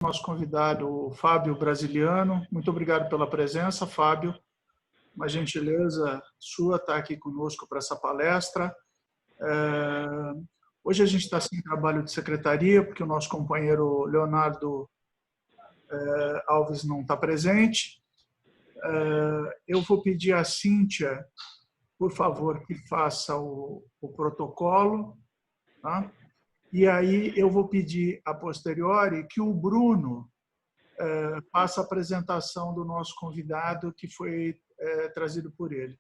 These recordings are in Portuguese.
Nosso convidado, Fábio Brasiliano. Muito obrigado pela presença, Fábio. Uma gentileza sua estar aqui conosco para essa palestra. Hoje a gente está sem trabalho de secretaria, porque o nosso companheiro Leonardo Alves não está presente. Eu vou pedir à Cíntia, por favor, que faça o protocolo, tá? E aí eu vou pedir, a posteriori, que o Bruno faça a apresentação do nosso convidado, que foi trazido por ele.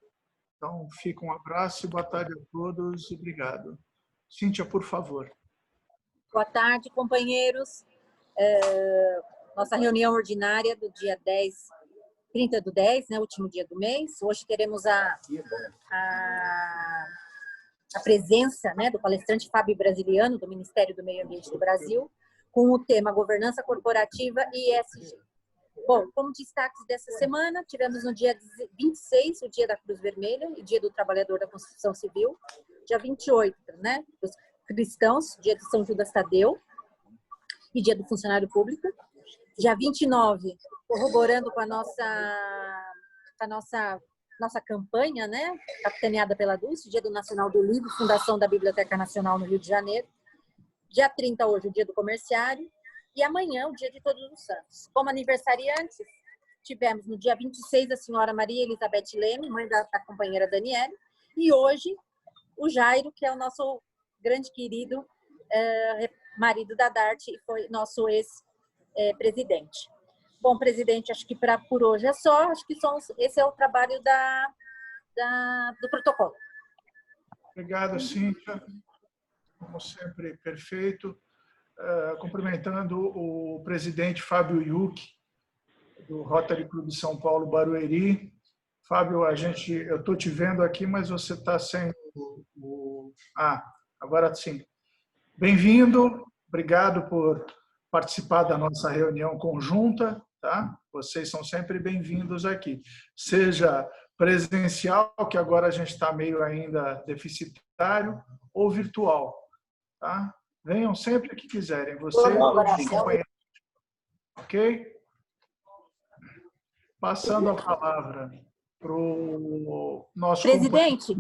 Então, fica um abraço e boa tarde a todos e obrigado. Cíntia, por favor. Boa tarde, companheiros. Nossa reunião ordinária do dia 30/10, né, último dia do mês. Hoje teremos a presença, né, do palestrante Fábio Brasiliano, do Ministério do Meio Ambiente do Brasil, com o tema Governança Corporativa e ESG. Bom, como destaques dessa semana, tivemos no dia 26, o Dia da Cruz Vermelha e Dia do Trabalhador da Construção Civil. Dia 28, né, dos cristãos, Dia de São Judas Tadeu e Dia do Funcionário Público. Dia 29, corroborando com a nossa campanha, né, capitaneada pela Dulce, Dia do Nacional do Livro, Fundação da Biblioteca Nacional no Rio de Janeiro. Dia 30, hoje, o Dia do Comerciário. E amanhã, o Dia de Todos os Santos. Como aniversariantes, tivemos no dia 26 a senhora Maria Elizabeth Leme, mãe da companheira Daniele, e hoje o Jairo, que é o nosso grande querido marido da Dart e foi nosso ex-presidente. Bom, presidente, acho que por hoje é só. Acho que esse é o trabalho do protocolo. Obrigado, Cíntia. Como sempre, perfeito. Cumprimentando o presidente Fábio Yuc, do Rotary Clube São Paulo Barueri. Fábio, eu estou te vendo aqui, mas você está sem agora sim. Bem-vindo, obrigado por participar da nossa reunião conjunta, tá? Vocês são sempre bem-vindos aqui. Seja presencial, que agora a gente está meio ainda deficitário, ou virtual, tá? Venham sempre que quiserem, você e todos os companheiros. Ok? Passando a palavra para o nosso Presidente,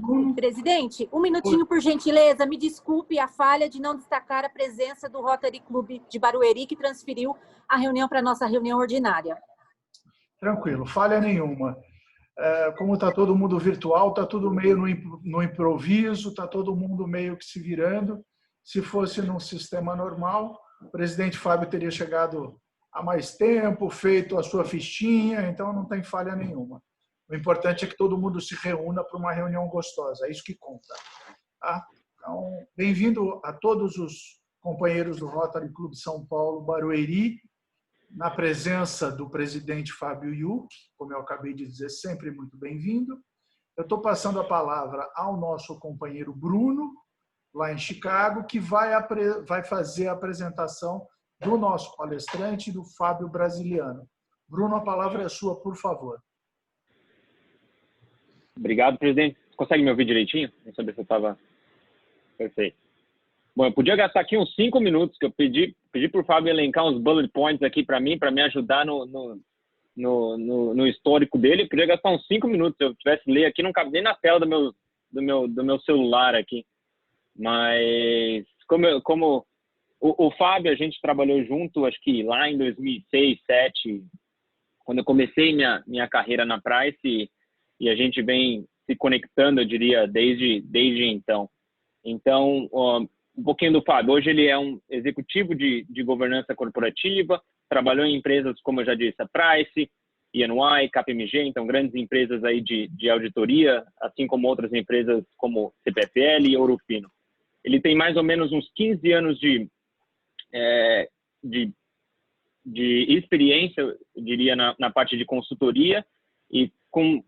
um minutinho, por gentileza. Me desculpe a falha de não destacar a presença do Rotary Clube de Barueri, que transferiu a reunião para a nossa reunião ordinária. Tranquilo, falha nenhuma. Como está todo mundo virtual, está tudo meio no improviso, está todo mundo meio que se virando. Se fosse num sistema normal, o presidente Fábio teria chegado há mais tempo, feito a sua fichinha, então não tem falha nenhuma. O importante é que todo mundo se reúna para uma reunião gostosa, é isso que conta. Tá? Então, bem-vindo a todos os companheiros do Rotary Clube São Paulo Barueri, na presença do presidente Fábio Yuc, como eu acabei de dizer, sempre muito bem-vindo. Eu estou passando a palavra ao nosso companheiro Bruno, lá em Chicago, que vai fazer a apresentação do nosso palestrante, do Fábio Brasiliano. Bruno, a palavra é sua, por favor. Obrigado, presidente. Consegue me ouvir direitinho? Não sabia se eu estava... Perfeito. Bom, eu podia gastar aqui uns 5 minutos, que eu pedi para o Fábio elencar uns bullet points aqui para mim, para me ajudar no histórico dele. Eu podia gastar uns 5 minutos. Se eu tivesse ler aqui, não cabe nem na tela do meu celular aqui. Mas como o Fábio, a gente trabalhou junto, acho que lá em 2006, 2007, quando eu comecei minha carreira na Price, e a gente vem se conectando, eu diria, desde então. Então, um pouquinho do Fábio. Hoje ele é um executivo de governança corporativa, trabalhou em empresas, como eu já disse, a Price, EY, KPMG, então grandes empresas aí de auditoria, assim como outras empresas como CPFL e Ouro Fino. Ele tem mais ou menos uns 15 anos de experiência, eu diria, na parte de consultoria e com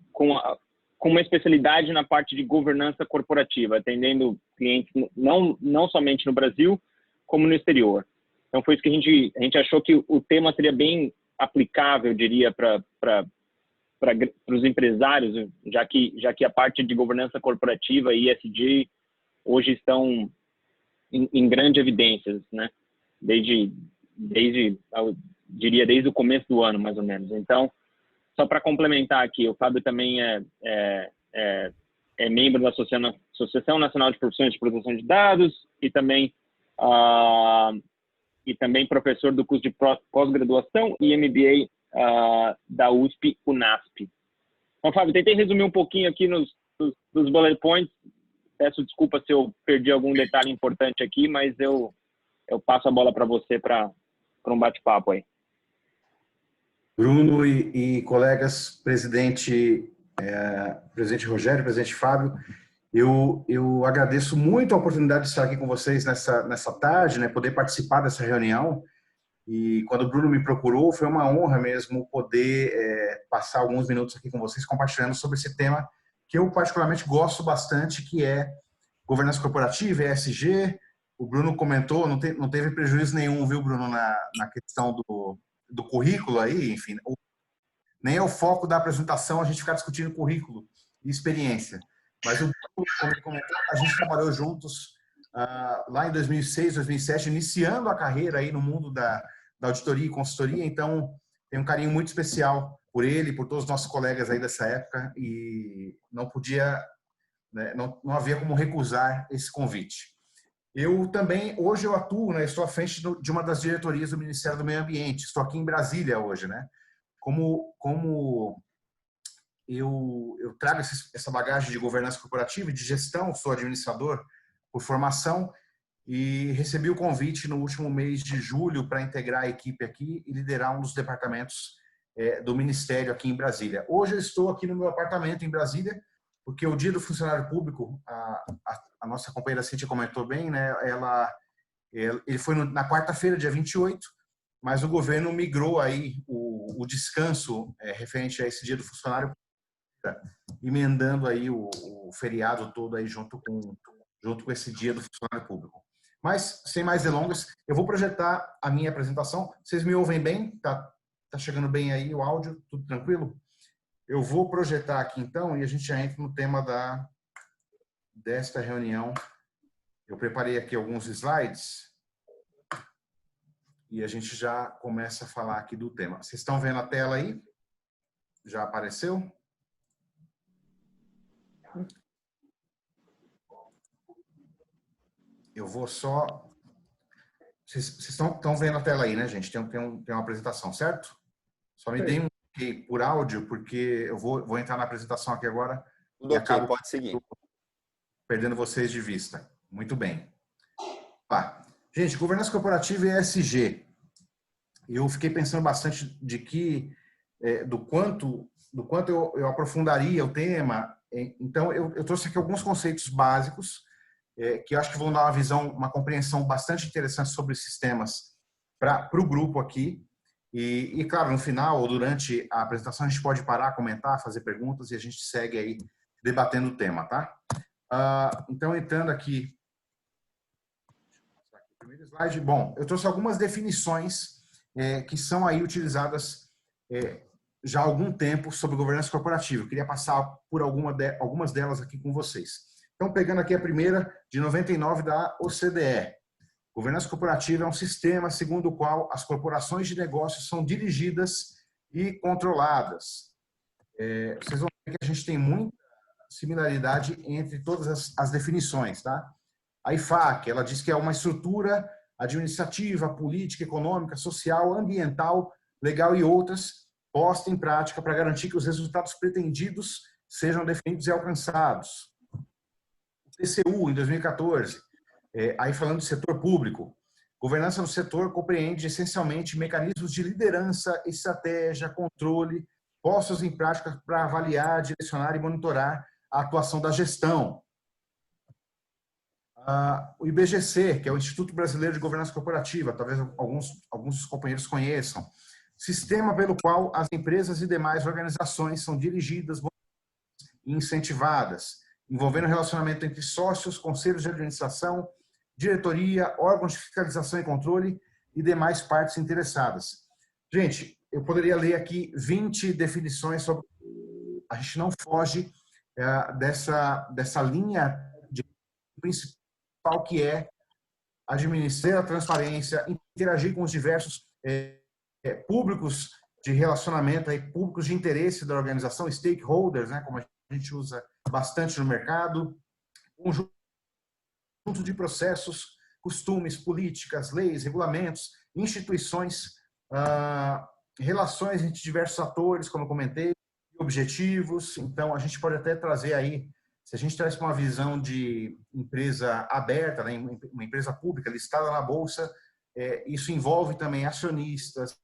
uma especialidade na parte de governança corporativa, atendendo clientes não somente no Brasil, como no exterior. Então, foi isso que a gente achou que o tema seria bem aplicável, eu diria, para os empresários, já que a parte de governança corporativa e ESG hoje estão em grande evidência, né? Desde diria desde o começo do ano, mais ou menos. Então, só para complementar aqui, o Fábio também é membro da Associação Nacional de Profissões de Proteção de Dados e também professor do curso de pós-graduação e MBA da USP-UNASP. Então, Fábio, tentei resumir um pouquinho aqui nos bullet points. Peço desculpa se eu perdi algum detalhe importante aqui, mas eu passo a bola para você para um bate-papo aí. Bruno e colegas, presidente Rogério, presidente Fábio, eu agradeço muito a oportunidade de estar aqui com vocês nessa tarde, né, poder participar dessa reunião. E quando o Bruno me procurou, foi uma honra mesmo poder passar alguns minutos aqui com vocês, compartilhando sobre esse tema que eu particularmente gosto bastante, que é governança corporativa, ESG. O Bruno comentou, não teve prejuízo nenhum, viu, Bruno, na questão do currículo aí, enfim. Nem é o foco da apresentação a gente ficar discutindo currículo e experiência. Mas o Bruno, como ele comentou, a gente trabalhou juntos lá em 2006, 2007, iniciando a carreira aí no mundo da auditoria e consultoria. Então, tenho um carinho muito especial por ele, por todos os nossos colegas aí dessa época, e não podia, né, não havia como recusar esse convite. Eu também, hoje eu atuo, né, estou à frente de uma das diretorias do Ministério do Meio Ambiente, estou aqui em Brasília hoje, né? Como eu trago essa bagagem de governança corporativa e de gestão, sou administrador por formação, e recebi o convite no último mês de julho para integrar a equipe aqui e liderar um dos departamentos do Ministério aqui em Brasília. Hoje eu estou aqui no meu apartamento em Brasília, porque o Dia do Funcionário Público, a nossa companheira Cíntia comentou bem, né? Ele foi na quarta-feira, dia 28, mas o governo migrou aí o descanso referente a esse Dia do Funcionário Público, emendando aí o feriado todo aí junto com esse Dia do Funcionário Público. Mas, sem mais delongas, eu vou projetar a minha apresentação. Vocês me ouvem bem? Tá chegando bem aí o áudio? Tudo tranquilo? Eu vou projetar aqui, então, e a gente já entra no tema desta reunião. Eu preparei aqui alguns slides e a gente já começa a falar aqui do tema. Vocês estão vendo a tela aí? Já apareceu? Eu vou só... Vocês estão vendo a tela aí, né, gente? Tem uma apresentação, certo? Só me deem um ok por áudio, porque eu vou entrar na apresentação aqui agora. Tudo ok, pode seguir. Perdendo vocês de vista. Muito bem. Gente, governança corporativa e ESG. Eu fiquei pensando bastante do quanto eu aprofundaria o tema. Então, eu trouxe aqui alguns conceitos básicos que eu acho que vão dar uma compreensão bastante interessante sobre esses temas para o grupo aqui. E, claro, no final ou durante a apresentação a gente pode parar, comentar, fazer perguntas e a gente segue aí debatendo o tema, tá? Então, entrando aqui, primeiro slide. Bom, eu trouxe algumas definições que são aí utilizadas já há algum tempo sobre governança corporativa. Eu queria passar por algumas delas aqui com vocês. Então, pegando aqui a primeira, de 99, da OCDE. Governança corporativa é um sistema segundo o qual as corporações de negócios são dirigidas e controladas. Vocês vão ver que a gente tem muita similaridade entre todas as definições, tá? A IFAC, ela diz que é uma estrutura administrativa, política, econômica, social, ambiental, legal e outras posta em prática para garantir que os resultados pretendidos sejam definidos e alcançados. O TCU, em 2014, aí falando do setor público, governança no setor compreende essencialmente mecanismos de liderança, estratégia, controle, postos em prática para avaliar, direcionar e monitorar a atuação da gestão. O IBGC, que é o Instituto Brasileiro de Governança Corporativa, talvez alguns dos companheiros conheçam, sistema pelo qual as empresas e demais organizações são dirigidas e incentivadas, envolvendo relacionamento entre sócios, conselhos de administração, diretoria, órgãos de fiscalização e controle e demais partes interessadas. Gente, eu poderia ler aqui 20 definições sobre... A gente não foge dessa linha de principal que é administrar a transparência, interagir com os diversos públicos de relacionamento, aí, públicos de interesse da organização, stakeholders, né, como a gente usa bastante no mercado, conjunto de processos, costumes, políticas, leis, regulamentos, instituições, relações entre diversos atores, como eu comentei, objetivos. Então, a gente pode até trazer aí, se a gente traz uma visão de empresa aberta, né, uma empresa pública listada na Bolsa, isso envolve também acionistas,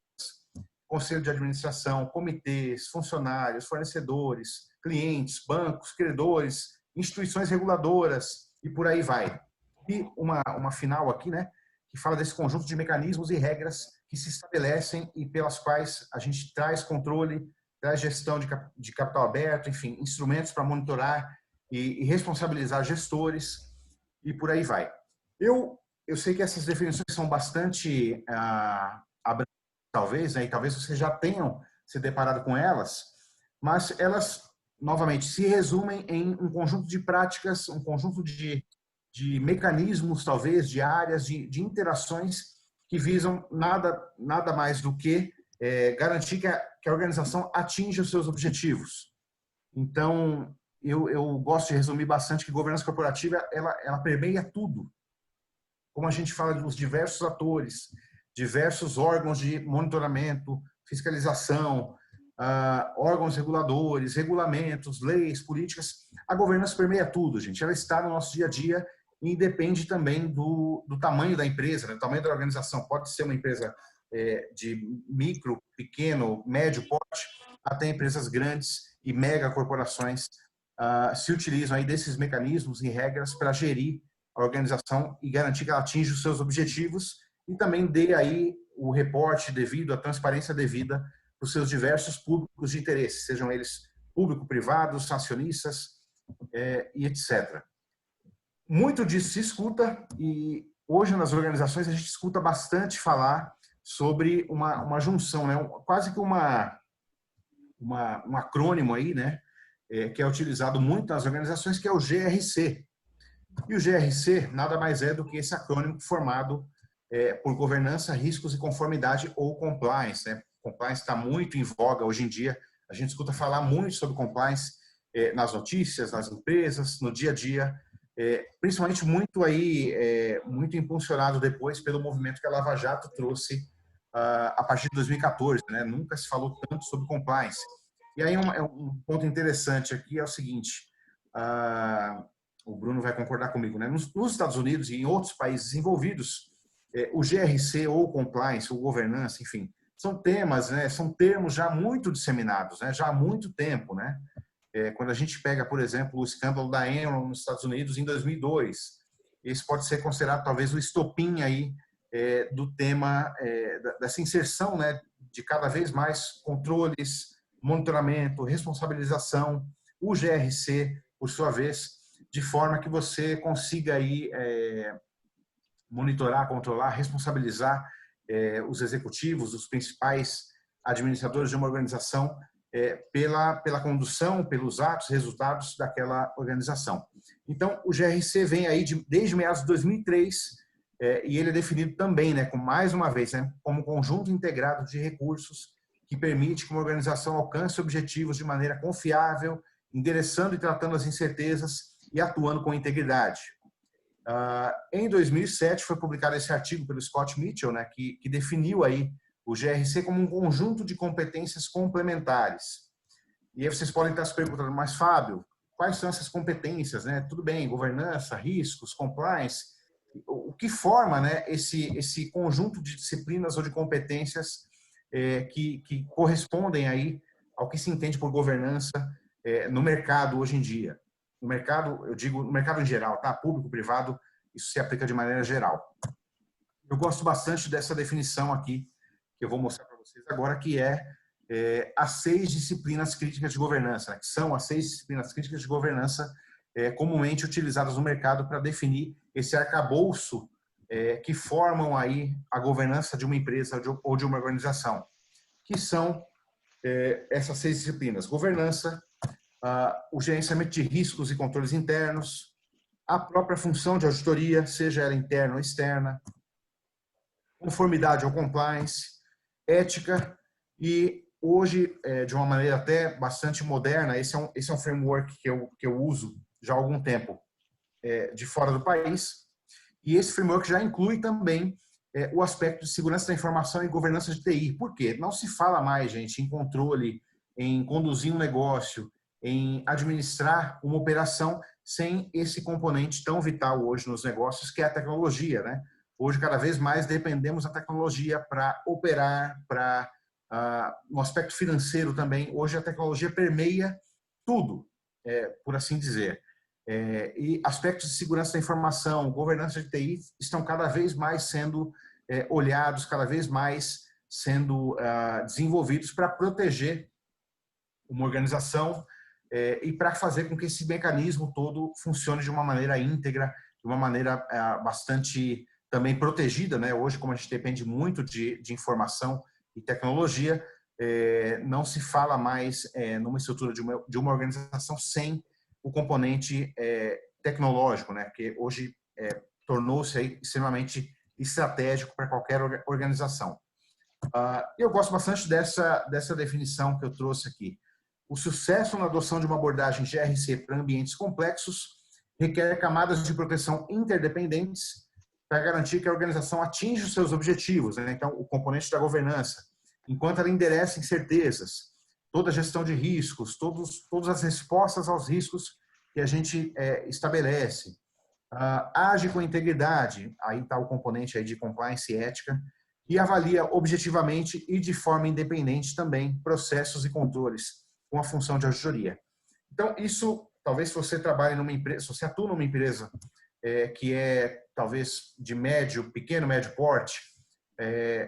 conselho de administração, comitês, funcionários, fornecedores, clientes, bancos, credores, instituições reguladoras e por aí vai. E uma final aqui, né, que fala desse conjunto de mecanismos e regras que se estabelecem e pelas quais a gente traz controle, traz gestão de capital aberto, enfim, instrumentos para monitorar e responsabilizar gestores e por aí vai. Eu sei que essas definições são bastante abrangentes, talvez, né, e talvez vocês já tenham se deparado com elas, mas elas, novamente, se resumem em um conjunto de práticas, um conjunto de mecanismos, talvez, de áreas, de interações que visam nada mais do que garantir que a organização atinja os seus objetivos. Então, eu gosto de resumir bastante que governança corporativa, ela permeia tudo. Como a gente fala dos diversos atores, diversos órgãos de monitoramento, fiscalização, órgãos reguladores, regulamentos, leis, políticas, a governança permeia tudo, gente. Ela está no nosso dia a dia e depende também do tamanho da empresa, né? Do tamanho da organização. Pode ser uma empresa de micro, pequeno, médio porte, até empresas grandes e mega corporações se utilizam aí desses mecanismos e regras para gerir a organização e garantir que ela atinja os seus objetivos e também dê aí o reporte devido, a transparência devida para os seus diversos públicos de interesse, sejam eles público-privados, acionistas e etc. Muito disso se escuta e hoje nas organizações a gente escuta bastante falar sobre uma junção, né? Quase que um acrônimo aí, né? Que é utilizado muito nas organizações, que é o GRC. E o GRC nada mais é do que esse acrônimo formado por governança, riscos e conformidade ou compliance, né? Compliance está muito em voga hoje em dia. A gente escuta falar muito sobre compliance nas notícias, nas empresas, no dia a dia, principalmente muito impulsionado depois pelo movimento que a Lava Jato trouxe a partir de 2014, né? Nunca se falou tanto sobre compliance. E aí um ponto interessante aqui é o seguinte, o Bruno vai concordar comigo, né? Nos Estados Unidos e em outros países envolvidos, o GRC ou compliance ou governança, enfim, são temas, né? São termos já muito disseminados, né? Já há muito tempo, né? Quando a gente pega, por exemplo, o escândalo da Enron nos Estados Unidos em 2002, esse pode ser considerado talvez o estopim aí do tema, dessa inserção, né? De cada vez mais controles, monitoramento, responsabilização, o GRC, por sua vez, de forma que você consiga aí monitorar, controlar, responsabilizar os executivos, os principais administradores de uma organização pela condução, pelos atos, resultados daquela organização. Então, o GRC vem aí desde meados de 2003 e ele é definido também, né, mais uma vez, né, como um conjunto integrado de recursos que permite que uma organização alcance objetivos de maneira confiável, endereçando e tratando as incertezas e atuando com integridade. Em 2007 foi publicado esse artigo pelo Scott Mitchell, né, que definiu aí o GRC como um conjunto de competências complementares. E aí vocês podem estar se perguntando, mas Fábio, quais são essas competências, né? Tudo bem, governança, riscos, compliance, o que forma, né, esse conjunto de disciplinas ou de competências que correspondem aí ao que se entende por governança no mercado hoje em dia. No mercado, eu digo no mercado em geral, tá? Público, privado, isso se aplica de maneira geral. Eu gosto bastante dessa definição aqui, que eu vou mostrar para vocês agora, que as 6 disciplinas críticas de governança, né? Que são as 6 disciplinas críticas de governança comumente utilizadas no mercado para definir esse arcabouço que formam aí a governança de uma empresa ou de uma organização, que são essas 6 disciplinas: governança, o gerenciamento de riscos e controles internos, a própria função de auditoria, seja ela interna ou externa, conformidade ou compliance, ética e hoje, de uma maneira até bastante moderna, esse é um framework que eu uso já há algum tempo de fora do país, e esse framework já inclui também o aspecto de segurança da informação e governança de TI. Por quê? Não se fala mais, gente, em controle, em conduzir um negócio, em administrar uma operação sem esse componente tão vital hoje nos negócios, que é a tecnologia, né? Hoje, cada vez mais, dependemos da tecnologia para operar, para no aspecto financeiro também. Hoje, a tecnologia permeia tudo, por assim dizer. E aspectos de segurança da informação, governança de TI, estão cada vez mais sendo olhados, cada vez mais sendo desenvolvidos para proteger uma organização e para fazer com que esse mecanismo todo funcione de uma maneira íntegra, de uma maneira bastante também protegida, né? Hoje, como a gente depende muito de informação e tecnologia, não se fala mais numa estrutura de uma organização sem o componente tecnológico, né? Que hoje tornou-se extremamente estratégico para qualquer organização. Eu gosto bastante dessa definição que eu trouxe aqui. O sucesso na adoção de uma abordagem GRC para ambientes complexos requer camadas de proteção interdependentes para garantir que a organização atinja os seus objetivos, né? Então, o componente da governança, enquanto ela endereça incertezas, toda a gestão de riscos, todas as respostas aos riscos que a gente estabelece, age com integridade, aí está o componente aí de compliance e ética, e avalia objetivamente e de forma independente também processos e controles com a função de auditoria. Então, isso, talvez se você trabalha numa empresa, se você atua numa empresa que é talvez de pequeno, médio porte,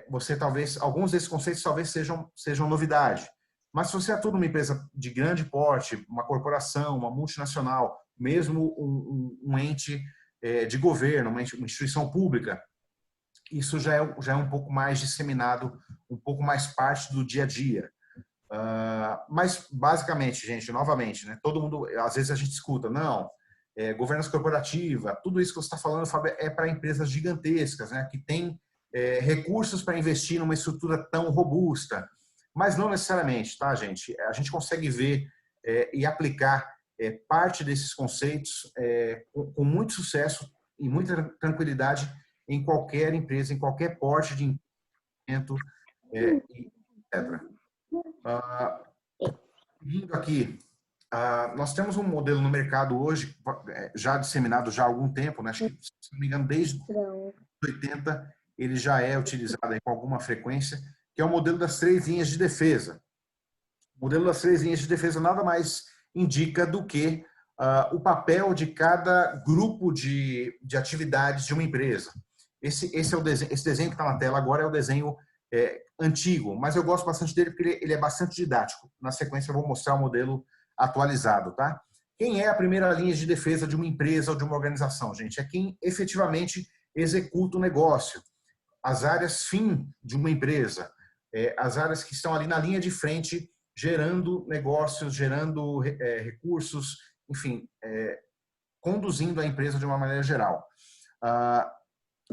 você talvez, alguns desses conceitos talvez sejam novidade. Mas se você atua numa empresa de grande porte, uma corporação, uma multinacional, mesmo um ente de governo, uma instituição pública, isso já é um pouco mais disseminado, um pouco mais parte do dia a dia. Mas, basicamente, gente, novamente, né, todo mundo, às vezes a gente escuta, não, governança corporativa, tudo isso que você está falando, Fábio, é para empresas gigantescas, né, que têm recursos para investir numa estrutura tão robusta. Mas não necessariamente, tá, gente? A gente consegue ver e aplicar parte desses conceitos com muito sucesso e muita tranquilidade em qualquer empresa, em qualquer porte de investimento, etc. Vindo aqui, nós temos um modelo no mercado hoje, já disseminado já há algum tempo, né? Acho que, se não me engano, desde 80 ele já é utilizado aí com alguma frequência, que é o modelo das 3 linhas de defesa. O modelo das 3 linhas de defesa nada mais indica do que o papel de cada grupo de atividades de uma empresa. Esse desenho que está na tela agora é o desenho antigo, mas eu gosto bastante dele porque ele é bastante didático. Na sequência eu vou mostrar o modelo atualizado, tá? Quem é a primeira linha de defesa de uma empresa ou de uma organização, gente? É quem efetivamente executa o negócio. As áreas fim de uma empresa, as áreas que estão ali na linha de frente, gerando negócios, gerando recursos, enfim, conduzindo a empresa de uma maneira geral.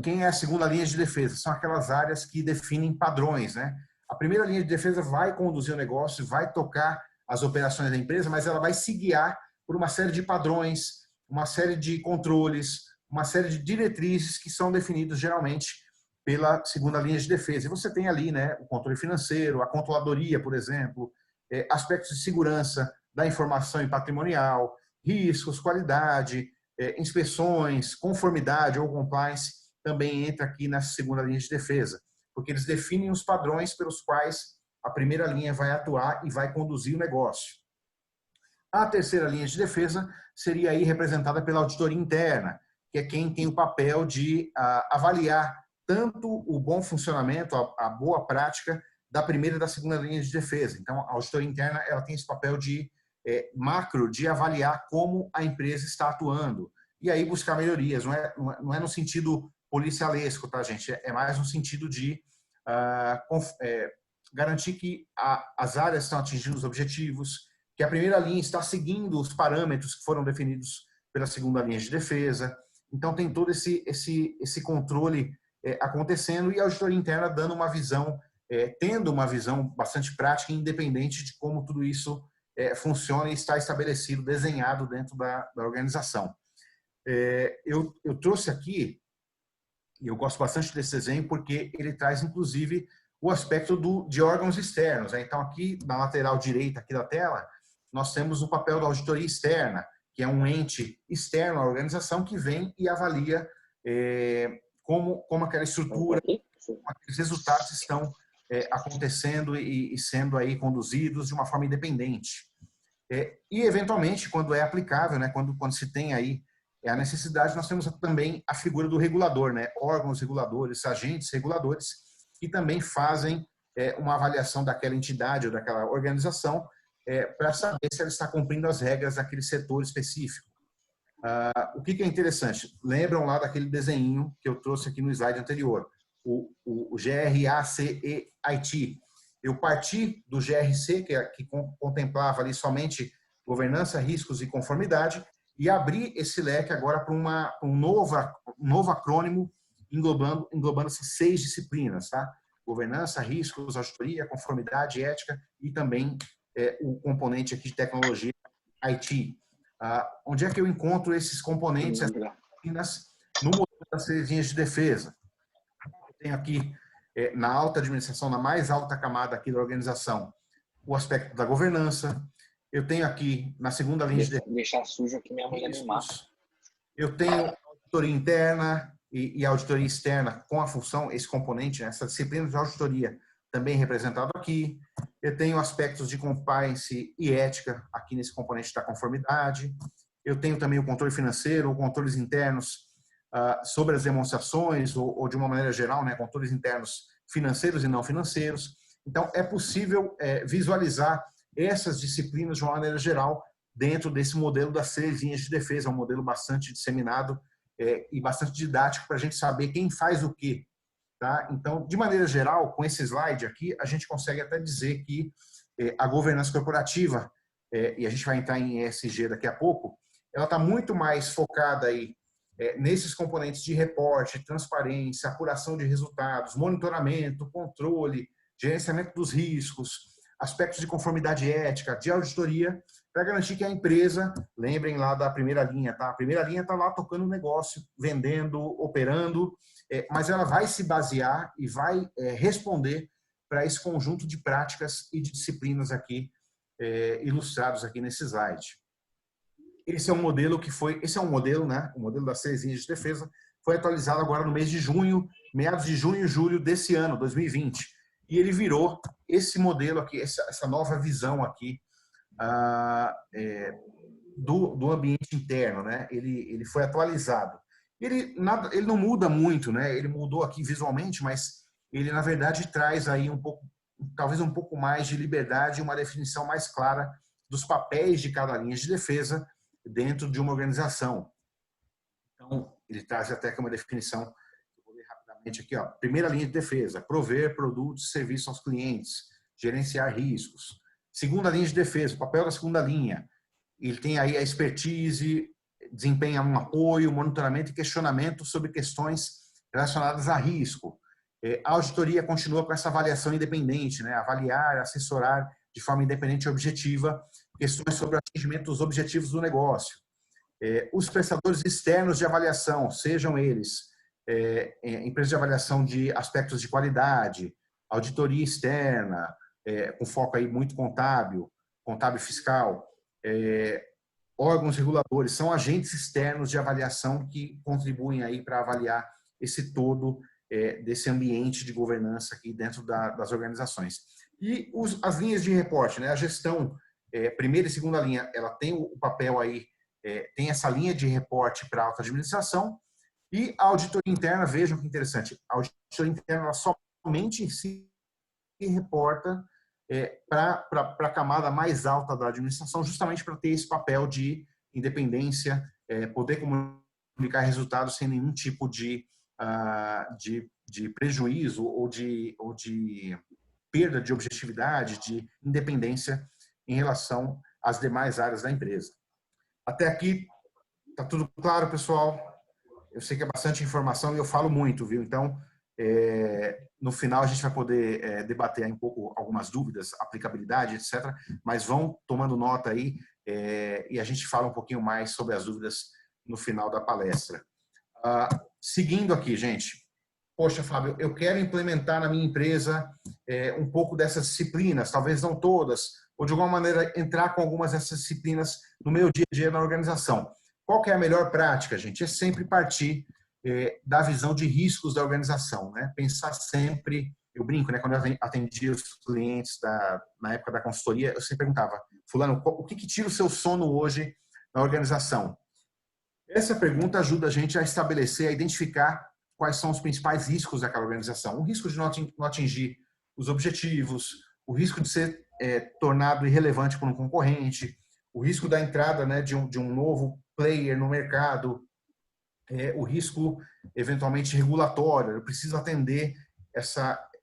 Quem é a segunda linha de defesa? São aquelas áreas que definem padrões, né? A primeira linha de defesa vai conduzir o negócio, vai tocar as operações da empresa, mas ela vai se guiar por uma série de padrões, uma série de controles, uma série de diretrizes que são definidos geralmente pela segunda linha de defesa. E você tem ali, né, o controle financeiro, a controladoria, por exemplo, aspectos de segurança da informação e patrimonial, riscos, qualidade, inspeções, conformidade ou compliance, também entra aqui na segunda linha de defesa, porque eles definem os padrões pelos quais a primeira linha vai atuar e vai conduzir o negócio. A terceira linha de defesa seria aí representada pela auditoria interna, que é quem tem o papel de avaliar tanto o bom funcionamento, a boa prática da primeira e da segunda linha de defesa. Então, a auditoria interna ela tem esse papel de macro, de avaliar como a empresa está atuando. E aí buscar melhorias. Não é no sentido policialesco, tá, gente? É mais no sentido de garantir que as áreas estão atingindo os objetivos, que a primeira linha está seguindo os parâmetros que foram definidos pela segunda linha de defesa. Então, tem todo esse controle acontecendo e a auditoria interna dando uma visão tendo uma visão bastante prática e independente de como tudo isso funciona e está estabelecido, desenhado dentro da organização. Eu trouxe aqui, e eu gosto bastante desse desenho, porque ele traz, inclusive, o aspecto de órgãos externos. Então, aqui na lateral direita aqui da tela, nós temos o papel da auditoria externa, que é um ente externo à organização que vem e avalia como aquela estrutura, como aqueles resultados estão acontecendo e sendo aí conduzidos de uma forma independente. E, eventualmente, quando é aplicável, né, quando se tem aí a necessidade, nós temos também a figura do regulador, né, órgãos reguladores, agentes reguladores, que também fazem uma avaliação daquela entidade ou daquela organização para saber se ela está cumprindo as regras daquele setor específico. O que é interessante? Lembram lá daquele desenho que eu trouxe aqui no slide anterior, o GRACE-IT. Eu parti do GRC, que contemplava ali somente governança, riscos e conformidade, e abri esse leque agora para um novo acrônimo englobando essas 6 disciplinas, tá? Governança, riscos, auditoria, conformidade, ética e também o componente aqui de tecnologia, IT. Onde é que eu encontro esses componentes, essas disciplinas, no modelo das 6 linhas de defesa? Eu tenho aqui, na alta administração, na mais alta camada aqui da organização, o aspecto da governança. Eu tenho aqui, na segunda linha de defesa... Deixar sujo aqui, minha mulher me mata. Eu tenho auditoria interna e auditoria externa com a função, esse componente, né, essa disciplina de auditoria também representado aqui. Eu tenho aspectos de compliance e ética aqui nesse componente da conformidade. Eu tenho também o controle financeiro, controles internos sobre as demonstrações ou de uma maneira geral, né, controles internos financeiros e não financeiros. Então, é possível visualizar essas disciplinas de uma maneira geral dentro desse modelo das 6 linhas de defesa, um modelo bastante disseminado e bastante didático para a gente saber quem faz o quê. Tá? Então, de maneira geral, com esse slide aqui, a gente consegue até dizer que a governança corporativa, e a gente vai entrar em ESG daqui a pouco, ela está muito mais focada aí, nesses componentes de reporte, transparência, apuração de resultados, monitoramento, controle, gerenciamento dos riscos, aspectos de conformidade ética, de auditoria, para garantir que a empresa, lembrem lá da primeira linha, tá? A primeira linha está lá tocando o negócio, vendendo, operando, mas ela vai se basear e vai responder para esse conjunto de práticas e de disciplinas aqui, ilustrados aqui nesse slide. Esse é um modelo né? O modelo das 6 linhas de defesa foi atualizado agora no mês de junho, meados de junho e julho desse ano, 2020. E ele virou esse modelo aqui, essa nova visão aqui do ambiente interno, né? Ele foi atualizado. Ele não muda muito, né? Ele mudou aqui visualmente, mas ele na verdade traz aí talvez um pouco mais de liberdade e uma definição mais clara dos papéis de cada linha de defesa dentro de uma organização. Então, ele traz até aqui uma definição. Aqui, ó, primeira linha de defesa, prover produtos e serviços aos clientes, gerenciar riscos. Segunda linha de defesa, o papel da segunda linha. Ele tem aí a expertise, desempenha um apoio, monitoramento e questionamento sobre questões relacionadas a risco. A auditoria continua com essa avaliação independente, né? Avaliar, assessorar de forma independente e objetiva questões sobre o atingimento dos objetivos do negócio. Os prestadores externos de avaliação, sejam eles empresas de avaliação de aspectos de qualidade, auditoria externa, com foco aí muito contábil fiscal, órgãos reguladores, são agentes externos de avaliação que contribuem aí para avaliar esse todo desse ambiente de governança aqui dentro das organizações. E as linhas de reporte, né? A gestão, primeira e segunda linha, ela tem o papel aí, tem essa linha de reporte para a alta administração. E a auditoria interna, vejam que interessante, a auditoria interna ela somente se reporta para a camada mais alta da administração, justamente para ter esse papel de independência, poder comunicar resultados sem nenhum tipo de prejuízo ou de perda de objetividade, de independência em relação às demais áreas da empresa. Até aqui, está tudo claro, pessoal? Eu sei que é bastante informação e eu falo muito, viu? Então, No final a gente vai poder debater aí um pouco algumas dúvidas, aplicabilidade, etc. Mas vão tomando nota aí e a gente fala um pouquinho mais sobre as dúvidas no final da palestra. Seguindo aqui, gente. Poxa, Fábio, eu quero implementar na minha empresa um pouco dessas disciplinas, talvez não todas, ou de alguma maneira entrar com algumas dessas disciplinas no meu dia a dia na organização. Qual que é a melhor prática, gente? É sempre partir da visão de riscos da organização, né? Pensar sempre, eu brinco, né? Quando eu atendia os clientes na época da consultoria, eu sempre perguntava, fulano, o que tira o seu sono hoje na organização? Essa pergunta ajuda a gente a estabelecer, a identificar quais são os principais riscos daquela organização. O risco de não atingir os objetivos, o risco de ser tornado irrelevante por um concorrente, o risco da entrada, né, de um novo player no mercado, o risco eventualmente regulatório. Eu preciso atender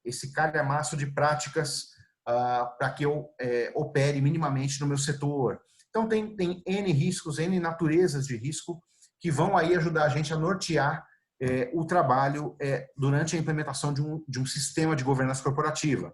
esse calhamaço de práticas para que eu opere minimamente no meu setor. Então tem N riscos, N naturezas de risco que vão aí ajudar a gente a nortear o trabalho durante a implementação de um sistema de governança corporativa.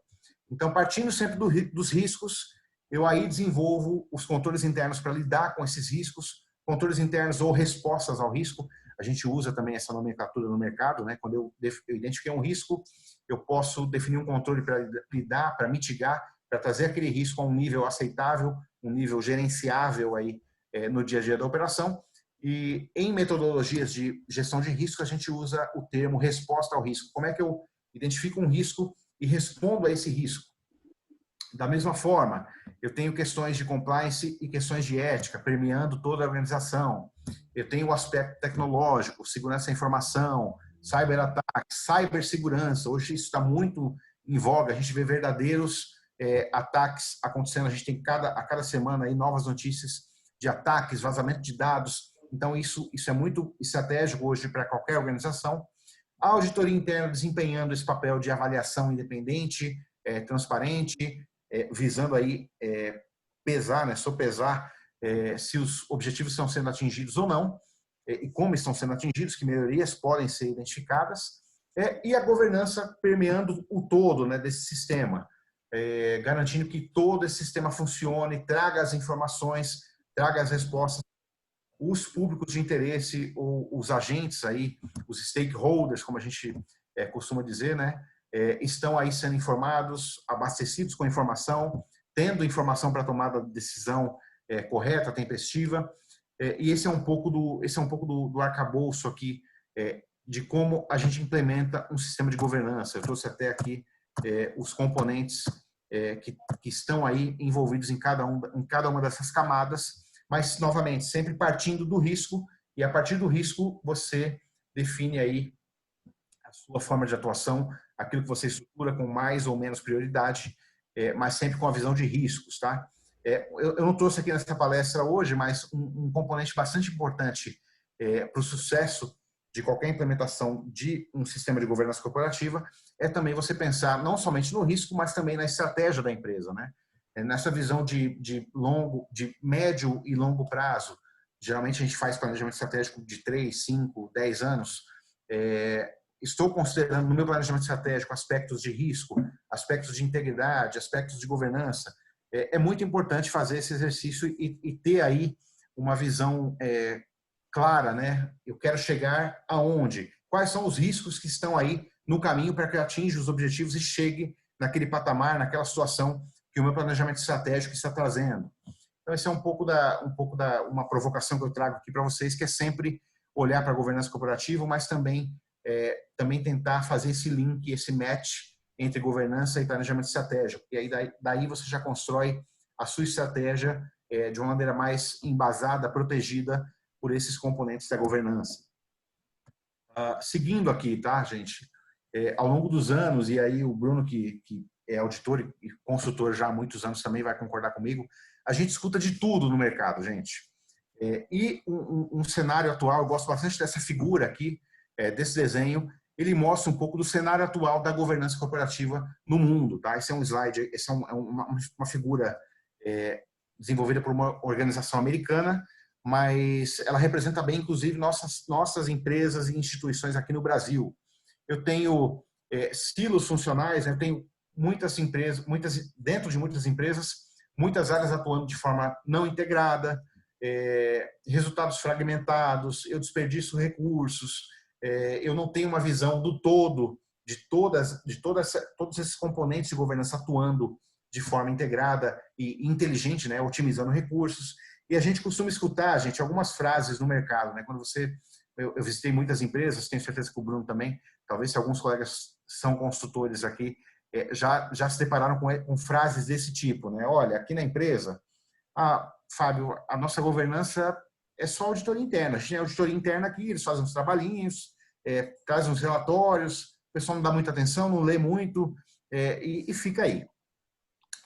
Então, partindo sempre dos riscos, eu aí desenvolvo os controles internos para lidar com esses riscos, controles internos ou respostas ao risco. A gente usa também essa nomenclatura no mercado, né? Quando eu identifiquei um risco, eu posso definir um controle para lidar, para mitigar, para trazer aquele risco a um nível aceitável, um nível gerenciável aí no dia a dia da operação. E em metodologias de gestão de risco, a gente usa o termo resposta ao risco. Como é que eu identifico um risco e respondo a esse risco? Da mesma forma, eu tenho questões de compliance e questões de ética, permeando toda a organização. Eu tenho o aspecto tecnológico, segurança da informação, cyberataque, cibersegurança. Hoje isso está muito em voga, a gente vê verdadeiros ataques acontecendo, a gente tem a cada semana aí novas notícias de ataques, vazamento de dados. Então, isso é muito estratégico hoje para qualquer organização. A auditoria interna desempenhando esse papel de avaliação independente, transparente, visando aí pesar, né, sopesar se os objetivos estão sendo atingidos ou não, e como estão sendo atingidos, que melhorias podem ser identificadas, e a governança permeando o todo, né, desse sistema, garantindo que todo esse sistema funcione, traga as informações, traga as respostas. Os públicos de interesse, ou os agentes aí, os stakeholders, como a gente costuma dizer, né, estão aí sendo informados, abastecidos com informação, tendo informação para tomada de decisão correta, tempestiva. E esse é um pouco do arcabouço aqui de como a gente implementa um sistema de governança. Eu trouxe até aqui os componentes que estão aí envolvidos em cada uma dessas camadas. Mas, novamente, sempre partindo do risco, e a partir do risco você define aí a sua forma de atuação, aquilo que você estrutura com mais ou menos prioridade, mas sempre com a visão de riscos, tá? Eu não trouxe aqui nessa palestra hoje, mas um componente bastante importante para o sucesso de qualquer implementação de um sistema de governança corporativa é também você pensar não somente no risco, mas também na estratégia da empresa, né? Nessa visão de médio e longo prazo. Geralmente a gente faz planejamento estratégico de 3, 5, 10 anos. Estou considerando no meu planejamento estratégico aspectos de risco, aspectos de integridade, aspectos de governança. É muito importante fazer esse exercício e ter aí uma visão clara, né? Eu quero chegar aonde? Quais são os riscos que estão aí no caminho para que eu atinja os objetivos e chegue naquele patamar, naquela situação que o meu planejamento estratégico está trazendo. Então, esse é um pouco uma provocação que eu trago aqui para vocês, que é sempre olhar para a governança corporativa, mas também tentar fazer esse link, esse match entre governança e planejamento estratégico. E aí daí você já constrói a sua estratégia de uma maneira mais embasada, protegida por esses componentes da governança. Seguindo aqui, tá, gente? Ao longo dos anos, e aí o Bruno, que é auditor e consultor já há muitos anos, também vai concordar comigo, a gente escuta de tudo no mercado, gente. E um cenário atual, eu gosto bastante dessa figura aqui, desse desenho, ele mostra um pouco do cenário atual da governança corporativa no mundo, tá? Esse é um slide, essa é uma figura desenvolvida por uma organização americana, mas ela representa bem, inclusive, nossas empresas e instituições aqui no Brasil. Eu tenho silos funcionais, né? Tem muitas empresas, dentro de muitas empresas, muitas áreas atuando de forma não integrada, resultados fragmentados, eu desperdiço recursos, eu não tenho uma visão do todo de todos esses componentes de governança atuando de forma integrada e inteligente, né, otimizando recursos. E a gente costuma escutar, gente, algumas frases no mercado, né? Quando eu visitei muitas empresas, tenho certeza que o Bruno também, talvez se alguns colegas são consultores aqui, já se depararam com frases desse tipo, né? Olha, aqui na empresa, Fábio, a nossa governança é só auditoria interna. A gente tem auditoria interna aqui, eles fazem uns trabalhinhos, trazem uns relatórios, o pessoal não dá muita atenção, não lê muito, e fica aí.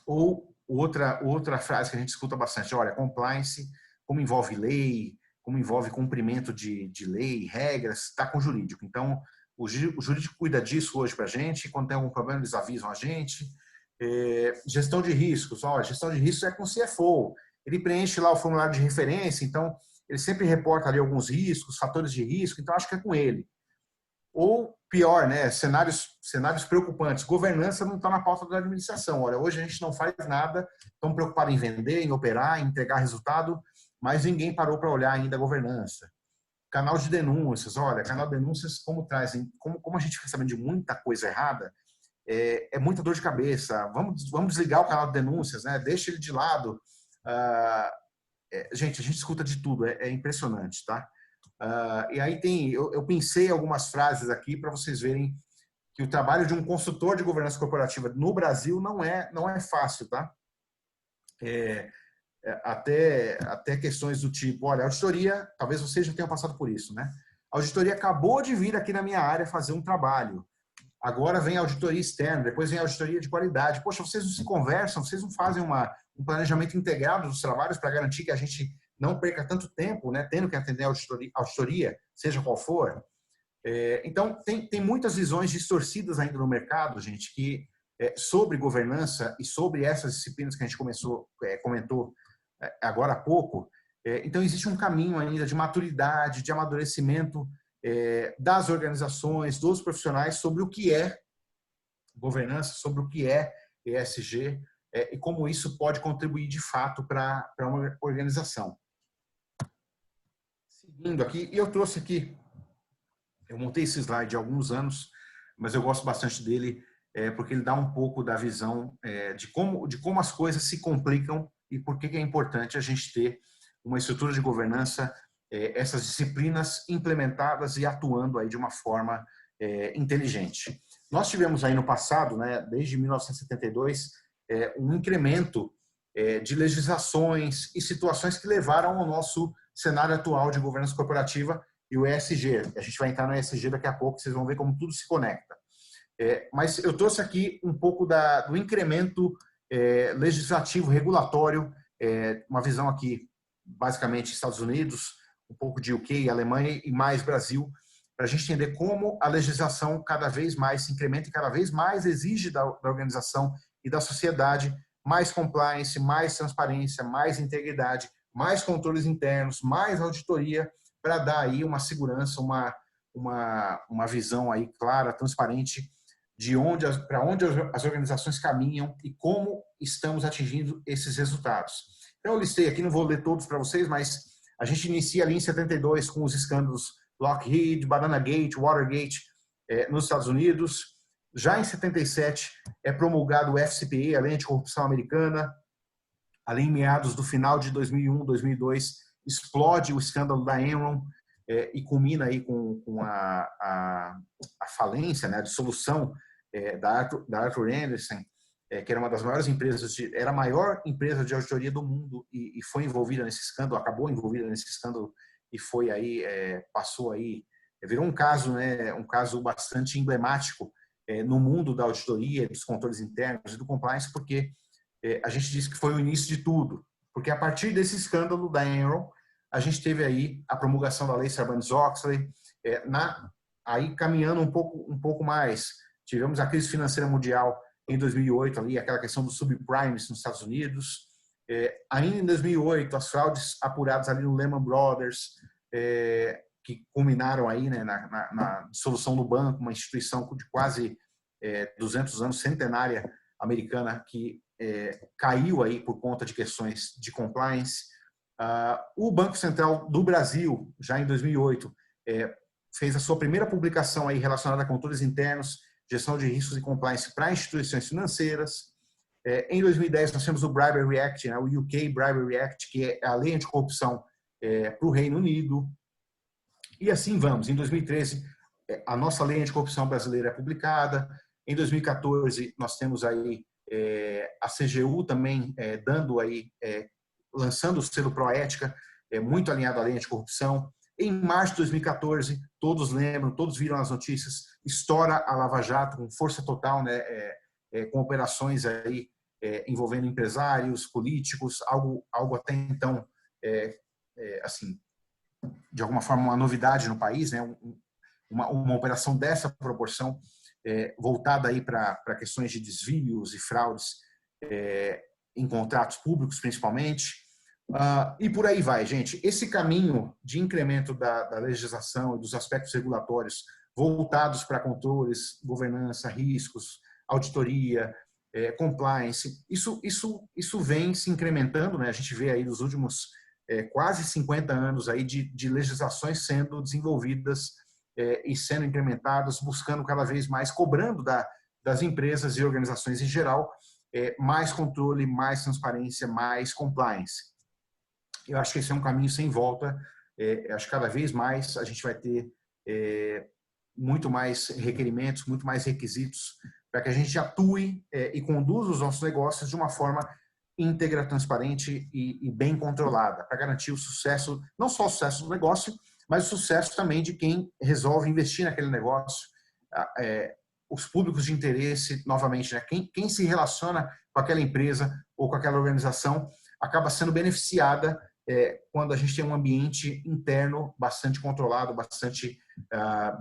Ou outra frase que a gente escuta bastante, olha, compliance, como envolve lei, como envolve cumprimento de lei, regras, está com o jurídico. Então, o jurídico cuida disso hoje para a gente, quando tem algum problema eles avisam a gente. Gestão de riscos, gestão de riscos é com o CFO, ele preenche lá o formulário de referência, então ele sempre reporta ali alguns riscos, fatores de risco, então acho que é com ele. Ou pior, né, cenários preocupantes, governança não está na pauta da administração. Olha, hoje a gente não faz nada, estamos preocupados em vender, em operar, em entregar resultado, mas ninguém parou para olhar ainda a governança. Canal de denúncias, olha, canal de denúncias como trazem, como a gente fica sabendo de muita coisa errada, é muita dor de cabeça. Vamos desligar o canal de denúncias, né? Deixa ele de lado. Gente, a gente escuta de tudo, é impressionante, tá? E aí eu pensei algumas frases aqui para vocês verem que o trabalho de um consultor de governança corporativa no Brasil não é fácil, tá? Até questões do tipo, olha, auditoria, talvez vocês já tenham passado por isso, né? A auditoria acabou de vir aqui na minha área fazer um trabalho. Agora vem a auditoria externa, depois vem a auditoria de qualidade. Poxa, vocês não se conversam, vocês não fazem um planejamento integrado dos trabalhos para garantir que a gente não perca tanto tempo, né, tendo que atender a auditoria, seja qual for. Então, tem muitas visões distorcidas ainda no mercado, gente, que sobre governança e sobre essas disciplinas que a gente comentou agora há pouco. Então, existe um caminho ainda de maturidade, de amadurecimento das organizações, dos profissionais sobre o que é governança, sobre o que é ESG e como isso pode contribuir de fato para uma organização. Seguindo aqui, eu trouxe aqui, eu montei esse slide há alguns anos, mas eu gosto bastante dele porque ele dá um pouco da visão de como as coisas se complicam e por que é importante a gente ter uma estrutura de governança, essas disciplinas implementadas e atuando aí de uma forma inteligente. Nós tivemos aí no passado, né, desde 1972, um incremento de legislações e situações que levaram ao nosso cenário atual de governança corporativa e o ESG. A gente vai entrar no ESG daqui a pouco, vocês vão ver como tudo se conecta. Mas eu trouxe aqui um pouco do incremento legislativo, regulatório, uma visão aqui, basicamente, Estados Unidos, um pouco de UK, Alemanha e mais Brasil, para a gente entender como a legislação cada vez mais se incrementa e cada vez mais exige da organização e da sociedade mais compliance, mais transparência, mais integridade, mais controles internos, mais auditoria, para dar aí uma segurança, uma visão aí clara, transparente de para onde as organizações caminham e como estamos atingindo esses resultados. Então eu listei aqui, não vou ler todos para vocês, mas a gente inicia ali em 72 com os escândalos Lockheed, Banana Gate, Watergate nos Estados Unidos. Já em 77 é promulgado o FCPA, a Lei Anticorrupção Americana. Ali em meados do final de 2001, 2002, explode o escândalo da Enron e culmina aí com a falência, né, a dissolução da Arthur Andersen, que era uma das maiores empresas, era a maior empresa de auditoria do mundo e foi envolvida nesse escândalo, acabou envolvida nesse escândalo e foi aí, passou aí, virou um caso, né, um caso bastante emblemático no mundo da auditoria, dos controles internos e do compliance, porque a gente diz que foi o início de tudo, porque a partir desse escândalo da Enron, a gente teve aí a promulgação da Lei Sarbanes-Oxley, aí caminhando um pouco mais, tivemos a crise financeira mundial em 2008, ali, aquela questão dos subprimes nos Estados Unidos. Ainda em 2008, as fraudes apuradas ali no Lehman Brothers, que culminaram aí, né, na dissolução do banco, uma instituição de quase 200 anos, centenária americana, que caiu aí por conta de questões de compliance. O Banco Central do Brasil, já em 2008, fez a sua primeira publicação aí relacionada a controles internos, gestão de riscos e compliance para instituições financeiras. Em 2010, nós temos o Bribery Act, né, o UK Bribery Act, que é a lei anticorrupção para o Reino Unido. E assim vamos. Em 2013, a nossa lei anticorrupção brasileira é publicada. Em 2014, nós temos aí a CGU também lançando o selo Proética, muito alinhado à lei anticorrupção. Em março de 2014, todos lembram, todos viram as notícias, estoura a Lava Jato com força total, né, com operações aí envolvendo empresários, políticos, algo até então, assim, de alguma forma, uma novidade no país, né, uma operação dessa proporção, voltada aí para questões de desvios e fraudes em contratos públicos, principalmente. E por aí vai, gente. Esse caminho de incremento da legislação e dos aspectos regulatórios voltados para controles, governança, riscos, auditoria, compliance, isso vem se incrementando, né? A gente vê aí nos últimos quase 50 anos aí de legislações sendo desenvolvidas e sendo incrementadas, buscando cada vez mais, cobrando das empresas e organizações em geral, mais controle, mais transparência, mais compliance. Eu acho que esse é um caminho sem volta. Acho que cada vez mais a gente vai ter muito mais requerimentos, muito mais requisitos para que a gente atue e conduza os nossos negócios de uma forma íntegra, transparente e bem controlada, para garantir o sucesso, não só o sucesso do negócio, mas o sucesso também de quem resolve investir naquele negócio, os públicos de interesse, novamente, né? Quem se relaciona com aquela empresa ou com aquela organização acaba sendo beneficiada quando a gente tem um ambiente interno bastante controlado, bastante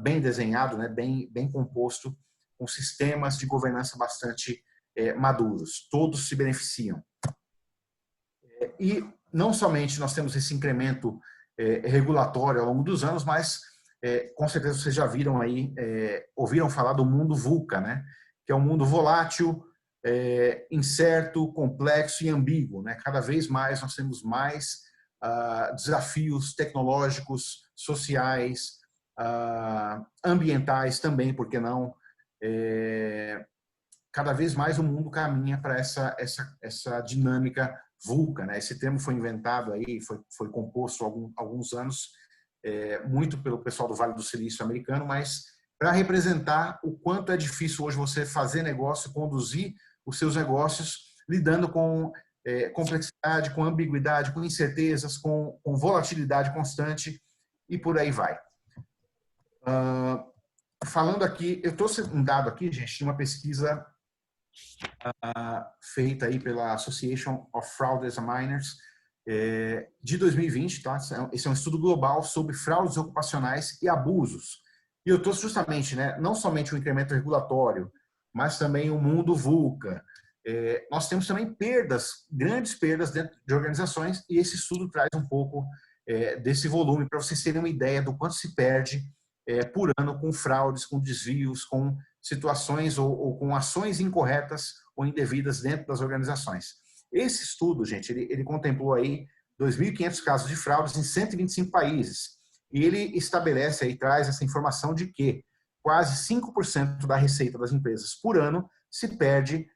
bem desenhado, né? bem composto, com sistemas de governança bastante maduros. Todos se beneficiam. E não somente nós temos esse incremento regulatório ao longo dos anos, mas com certeza vocês já viram aí, ouviram falar do mundo VUCA, né? Que é um mundo volátil, incerto, complexo e ambíguo, né? Cada vez mais nós temos mais desafios tecnológicos, sociais, ambientais também, por que não? Cada vez mais o mundo caminha para essa dinâmica VUCA, né? Esse termo foi inventado aí, foi composto há alguns anos, muito pelo pessoal do Vale do Silício americano, mas para representar o quanto é difícil hoje você fazer negócio, conduzir os seus negócios, lidando com complexidade, com ambiguidade, com incertezas, com volatilidade constante e por aí vai. Falando aqui, eu trouxe um dado aqui, gente, de uma pesquisa feita aí pela Association of Fraud Examiners de 2020, tá? Esse é um estudo global sobre fraudes ocupacionais e abusos. E eu trouxe justamente, né, não somente o incremento regulatório, mas também o mundo VUCA. Nós temos também grandes perdas dentro de organizações, e esse estudo traz um pouco desse volume para vocês terem uma ideia do quanto se perde por ano com fraudes, com desvios, com situações ou com ações incorretas ou indevidas dentro das organizações. Esse estudo, gente, ele contemplou aí 2.500 casos de fraudes em 125 países. E ele estabelece aí, traz essa informação de que quase 5% da receita das empresas por ano se perde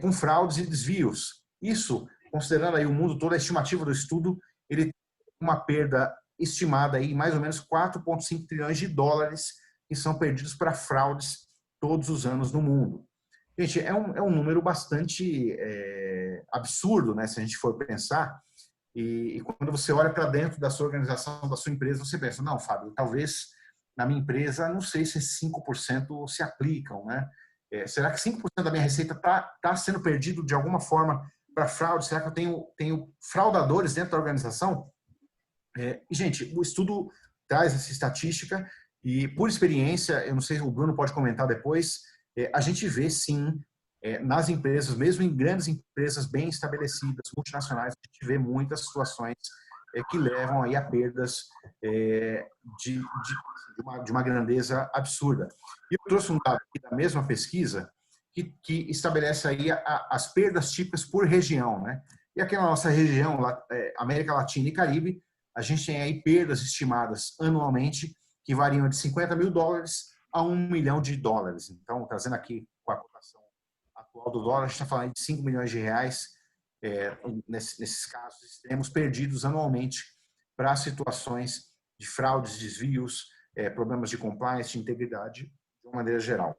com fraudes e desvios. Isso, considerando aí o mundo todo, a estimativa do estudo, ele tem uma perda estimada aí mais ou menos 4,5 trilhões de dólares que são perdidos para fraudes todos os anos no mundo. Gente, é um número bastante absurdo, né, se a gente for pensar. E quando você olha para dentro da sua organização, da sua empresa, você pensa, não, Fábio, talvez na minha empresa, não sei se esses 5% se aplicam, né? Será que 5% da minha receita está sendo perdido de alguma forma para fraude? Será que eu tenho fraudadores dentro da organização? E, gente, o estudo traz essa estatística e, por experiência, eu não sei se o Bruno pode comentar depois, a gente vê, sim, nas empresas, mesmo em grandes empresas bem estabelecidas, multinacionais, a gente vê muitas situações que levam aí a perdas de uma grandeza absurda. E eu trouxe um dado aqui da mesma pesquisa que estabelece aí as perdas típicas por região, né? E aqui na nossa região, América Latina e Caribe, a gente tem aí perdas estimadas anualmente que variam de $50 mil a $1 milhão. Então, trazendo aqui com a cotação atual do dólar, a gente está falando de R$5 milhões nesses casos extremos perdidos anualmente para situações de fraudes, desvios, problemas de compliance, de integridade, de uma maneira geral.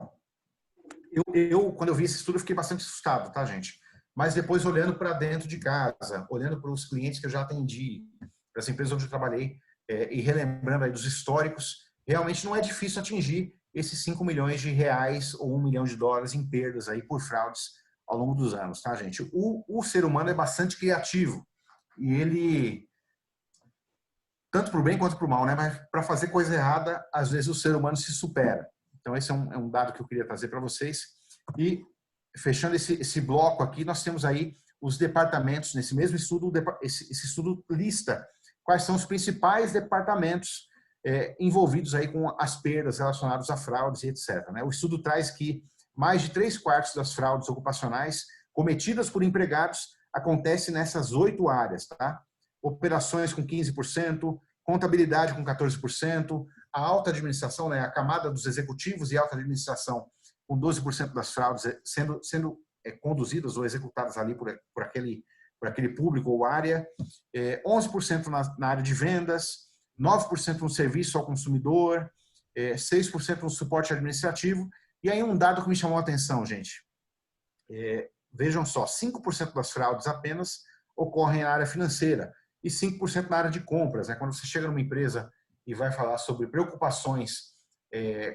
Quando eu vi esse estudo, eu fiquei bastante assustado, tá, gente? Mas depois, olhando para dentro de casa, olhando para os clientes que eu já atendi, para as empresas onde eu trabalhei, e relembrando aí dos históricos, realmente não é difícil atingir esses R$5 milhões ou $1 milhão em perdas aí por fraudes ao longo dos anos, tá, gente? O ser humano é bastante criativo e ele, tanto para o bem quanto para o mal, né? Mas para fazer coisa errada, às vezes o ser humano se supera. Então, esse é um dado que eu queria trazer para vocês. E, fechando esse bloco aqui, nós temos aí os departamentos. Nesse mesmo estudo, esse estudo lista quais são os principais departamentos envolvidos aí com as perdas relacionadas a fraudes e etc. Né? O estudo traz que mais de 3/4 das fraudes ocupacionais cometidas por empregados acontecem nessas 8 áreas. Tá? Operações com 15%, contabilidade com 14%, a alta administração, né, a camada dos executivos e alta administração com 12% das fraudes sendo conduzidas ou executadas ali por aquele público ou área, 11% na área de vendas, 9% no serviço ao consumidor, 6% no suporte administrativo. E aí um dado que me chamou a atenção, gente. Vejam só, 5% das fraudes apenas ocorrem na área financeira e 5% na área de compras. Né? Quando você chega numa empresa e vai falar sobre preocupações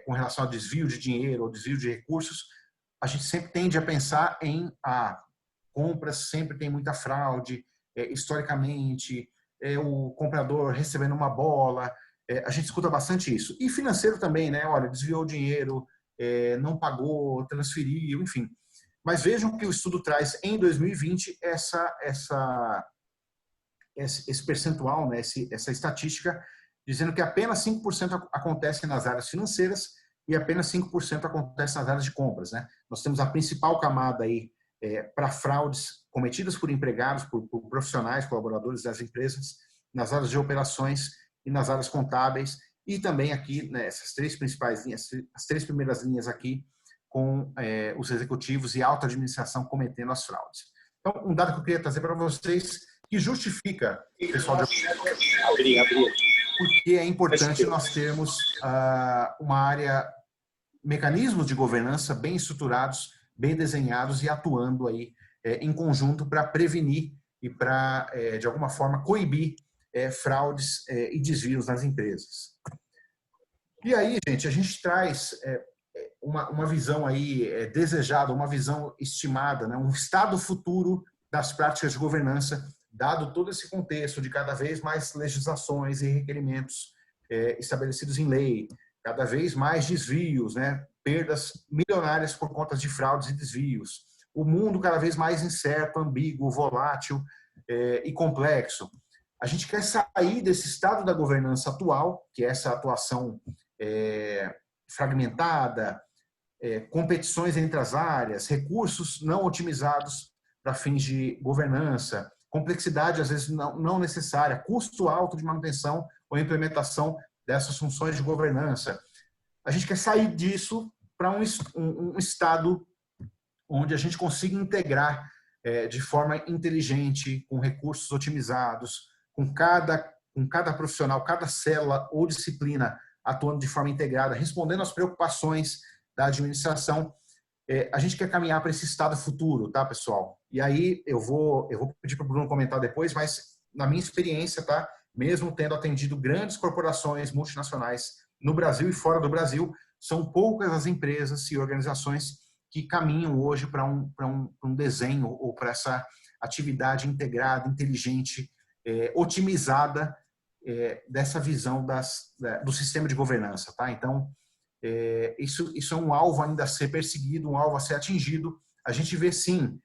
com relação ao desvio de dinheiro ou desvio de recursos, a gente sempre tende a pensar em compras, sempre tem muita fraude, historicamente, o comprador recebendo uma bola, a gente escuta bastante isso. E financeiro também, né? Olha, desviou dinheiro, não pagou, transferiu, enfim. Mas vejam que o estudo traz em 2020 esse percentual, né? Essa estatística, dizendo que apenas 5% acontece nas áreas financeiras e apenas 5% acontece nas áreas de compras. Né? Nós temos a principal camada aí para fraudes cometidas por empregados, por profissionais, colaboradores das empresas, nas áreas de operações e nas áreas contábeis, e também aqui, né, essas 3 principais linhas, as 3 primeiras linhas aqui, com os executivos e alta administração cometendo as fraudes. Então, um dado que eu queria trazer para vocês, que justifica, pessoal, porque é importante nós termos uma área, mecanismos de governança bem estruturados, bem desenhados e atuando aí em conjunto para prevenir e para, de alguma forma, coibir fraudes e desvios nas empresas. E aí, gente, a gente traz uma visão aí desejada, uma visão estimada, né? Um estado futuro das práticas de governança, dado todo esse contexto de cada vez mais legislações e requerimentos estabelecidos em lei, cada vez mais desvios, né? Perdas milionárias por conta de fraudes e desvios, o mundo cada vez mais incerto, ambíguo, volátil e complexo. A gente quer sair desse estado da governança atual, que é essa atuação fragmentada, competições entre as áreas, recursos não otimizados para fins de governança, complexidade às vezes não necessária, custo alto de manutenção ou implementação dessas funções de governança. A gente quer sair disso para um estado onde a gente consiga integrar de forma inteligente, com recursos otimizados, com cada profissional, cada célula ou disciplina atuando de forma integrada, respondendo às preocupações da administração. A gente quer caminhar para esse estado futuro, tá, pessoal? E aí eu vou pedir para o Bruno comentar depois, mas na minha experiência, tá, mesmo tendo atendido grandes corporações multinacionais no Brasil e fora do Brasil, são poucas as empresas e organizações que caminham hoje para um desenho ou para essa atividade integrada, inteligente, otimizada dessa visão do sistema de governança, tá? Então, isso é um alvo ainda a ser perseguido, um alvo a ser atingido. A gente vê, sim,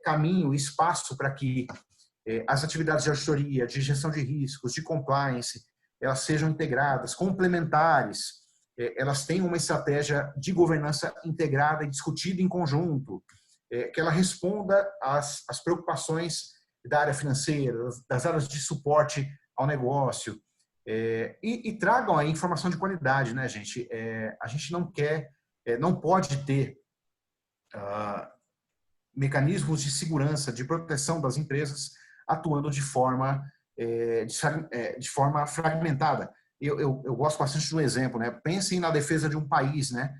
caminho, espaço para que as atividades de auditoria, de gestão de riscos, de compliance, elas sejam integradas, complementares, elas tenham uma estratégia de governança integrada e discutida em conjunto, que ela responda às preocupações da área financeira, das áreas de suporte ao negócio, e tragam aí informação de qualidade, né, gente? A gente não quer, não pode ter mecanismos de segurança, de proteção das empresas atuando de forma fragmentada. Eu gosto bastante de um exemplo, né? Pensem na defesa de um país, né?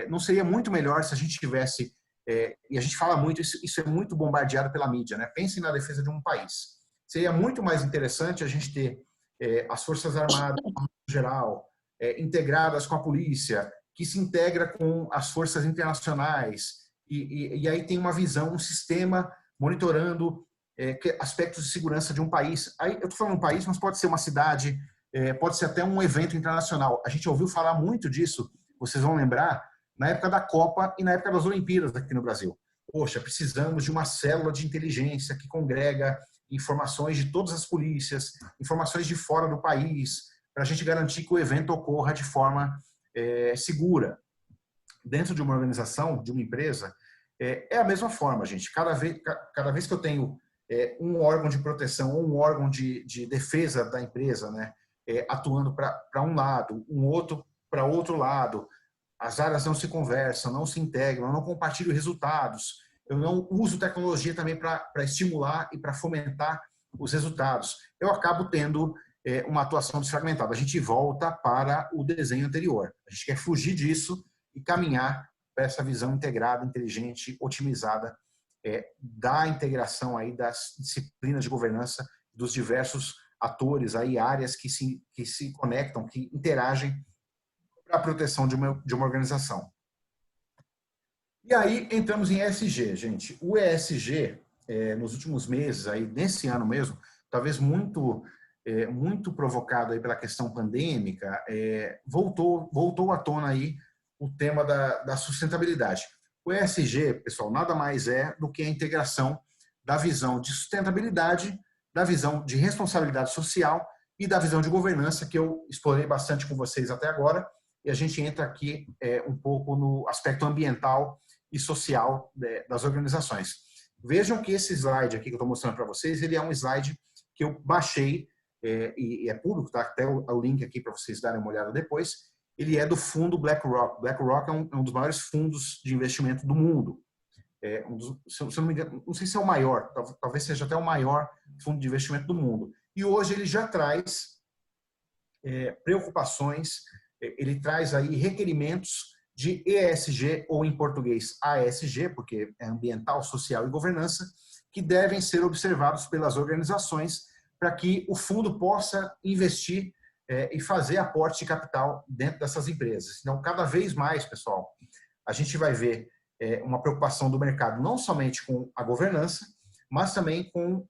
Não seria muito melhor se a gente tivesse, e a gente fala muito, isso é muito bombardeado pela mídia, né? Pensem na defesa de um país. Seria muito mais interessante a gente ter as Forças Armadas, no geral, integradas com a polícia, que se integra com as forças internacionais, e aí tem uma visão, um sistema monitorando aspectos de segurança de um país. Aí eu estou falando um país, mas pode ser uma cidade, pode ser até um evento internacional. A gente ouviu falar muito disso, vocês vão lembrar, na época da Copa e na época das Olimpíadas aqui no Brasil. Poxa, precisamos de uma célula de inteligência que congrega informações de todas as polícias, informações de fora do país, para a gente garantir que o evento ocorra de forma segura. Dentro de uma organização, de uma empresa, é a mesma forma, gente. Cada vez que eu tenho um órgão de proteção ou um órgão de defesa da empresa, né, atuando para um lado, um outro para outro lado, as áreas não se conversam, não se integram, eu não compartilho resultados, eu não uso tecnologia também para estimular e para fomentar os resultados. Eu acabo tendo uma atuação desfragmentada. A gente volta para o desenho anterior. A gente quer fugir disso e caminhar para essa visão integrada, inteligente, otimizada da integração aí das disciplinas de governança dos diversos atores, aí, áreas que se conectam, que interagem para a proteção de uma organização. E aí entramos em ESG, gente. O ESG, nos últimos meses, aí, nesse ano mesmo, talvez muito provocado aí pela questão pandêmica, voltou à tona aí o tema da sustentabilidade. O ESG, pessoal, nada mais é do que a integração da visão de sustentabilidade, da visão de responsabilidade social e da visão de governança, que eu explorei bastante com vocês até agora, e a gente entra aqui um pouco no aspecto ambiental e social das organizações. Vejam que esse slide aqui que eu estou mostrando para vocês, ele é um slide que eu baixei, e é público, tá? Até o link aqui para vocês darem uma olhada depois. Ele é do fundo BlackRock. BlackRock é um dos maiores fundos de investimento do mundo. Se eu não me engano, não sei se é o maior, talvez seja até o maior fundo de investimento do mundo. E hoje ele já traz preocupações, ele traz aí requerimentos de ESG, ou em português ASG, porque é ambiental, social e governança, que devem ser observados pelas organizações para que o fundo possa investir e fazer aporte de capital dentro dessas empresas. Então, cada vez mais, pessoal, a gente vai ver uma preocupação do mercado, não somente com a governança, mas também com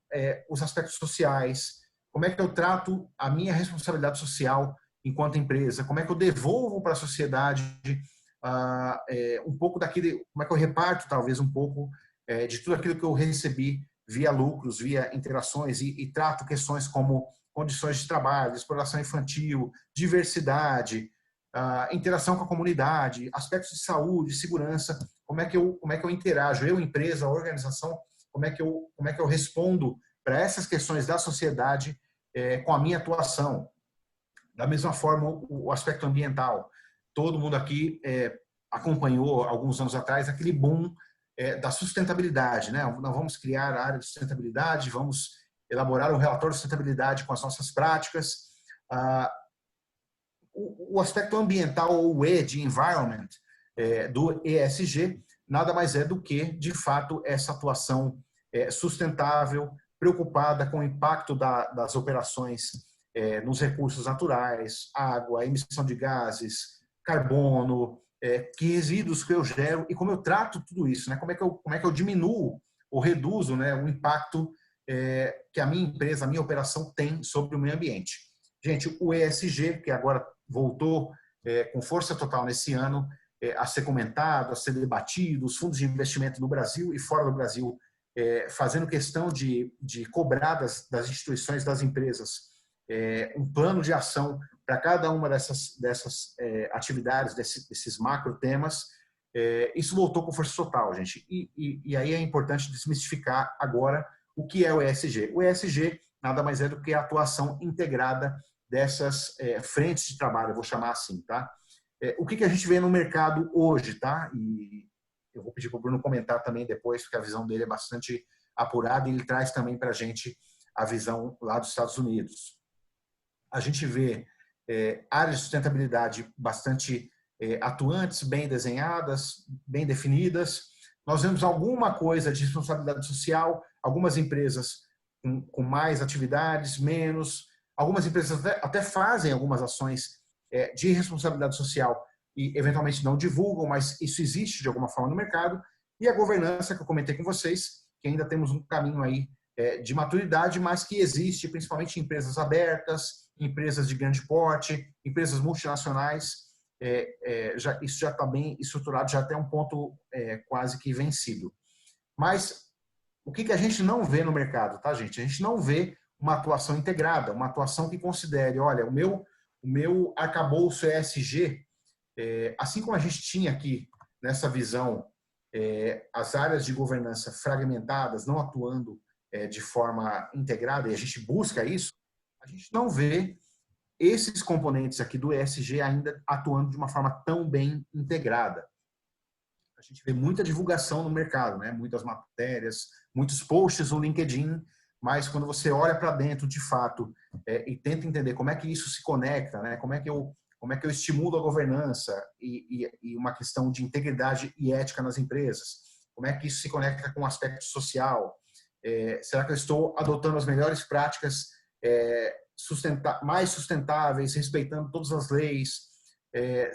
os aspectos sociais. Como é que eu trato a minha responsabilidade social enquanto empresa? Como é que eu devolvo para a sociedade um pouco daquilo, como é que eu reparto talvez um pouco de tudo aquilo que eu recebi via lucros, via interações, e trato questões como condições de trabalho, exploração infantil, diversidade, interação com a comunidade, aspectos de saúde, segurança. Como é que eu interajo, eu, empresa, organização, como é que eu respondo para essas questões da sociedade com a minha atuação. Da mesma forma, o aspecto ambiental. Todo mundo aqui acompanhou, alguns anos atrás, aquele boom da sustentabilidade, né? Nós vamos criar a área de sustentabilidade, vamos elaborar um relatório de sustentabilidade com as nossas práticas. O aspecto ambiental, ou o E de environment, do ESG, nada mais é do que, de fato, essa atuação sustentável, preocupada com o impacto das operações nos recursos naturais, água, emissão de gases, carbono, que resíduos que eu gero e como eu trato tudo isso, né? Como é que eu diminuo ou reduzo, né, o impacto que a minha empresa, a minha operação tem sobre o meio ambiente. Gente, o ESG, que agora voltou com força total nesse ano a ser comentado, a ser debatido, os fundos de investimento no Brasil e fora do Brasil fazendo questão de cobrar das instituições, das empresas, um plano de ação para cada uma dessas atividades, desses macro temas. Isso voltou com força total, gente. E aí é importante desmistificar agora o que é o ESG. O ESG nada mais é do que a atuação integrada dessas frentes de trabalho, eu vou chamar assim, tá? O que a gente vê no mercado hoje, tá? E eu vou pedir para o Bruno comentar também depois, porque a visão dele é bastante apurada e ele traz também para a gente a visão lá dos Estados Unidos. A gente vê áreas de sustentabilidade bastante atuantes, bem desenhadas, bem definidas. Nós vemos alguma coisa de responsabilidade social, algumas empresas com mais atividades, menos. Algumas empresas até fazem algumas ações de responsabilidade social e eventualmente não divulgam, mas isso existe de alguma forma no mercado. E a governança, que eu comentei com vocês, que ainda temos um caminho aí de maturidade, mas que existe principalmente em empresas abertas, empresas de grande porte, empresas multinacionais. Isso já está bem estruturado, já até um ponto quase que vencido. Mas o que a gente não vê no mercado, tá, gente? A gente não vê uma atuação integrada, uma atuação que considere, olha, o meu arcabouço ESG, assim como a gente tinha aqui nessa visão as áreas de governança fragmentadas, não atuando de forma integrada, e a gente busca isso, a gente não vê esses componentes aqui do ESG ainda atuando de uma forma tão bem integrada. A gente vê muita divulgação no mercado, né? Muitas matérias, muitos posts no LinkedIn, mas quando você olha para dentro de fato e tenta entender como é que isso se conecta, né? Como é que eu estimulo a governança e uma questão de integridade e ética nas empresas, como é que isso se conecta com o aspecto social, será que eu estou adotando as melhores práticas mais sustentáveis, respeitando todas as leis,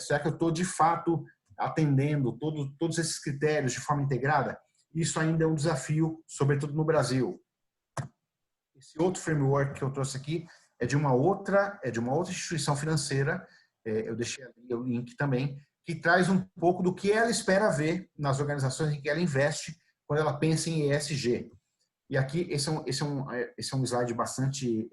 será que eu estou de fato atendendo todos esses critérios de forma integrada? Isso ainda é um desafio, sobretudo no Brasil. Esse outro framework que eu trouxe aqui é de uma outra instituição financeira, eu deixei ali o link também, que traz um pouco do que ela espera ver nas organizações em que ela investe quando ela pensa em ESG. E aqui esse é um slide bastante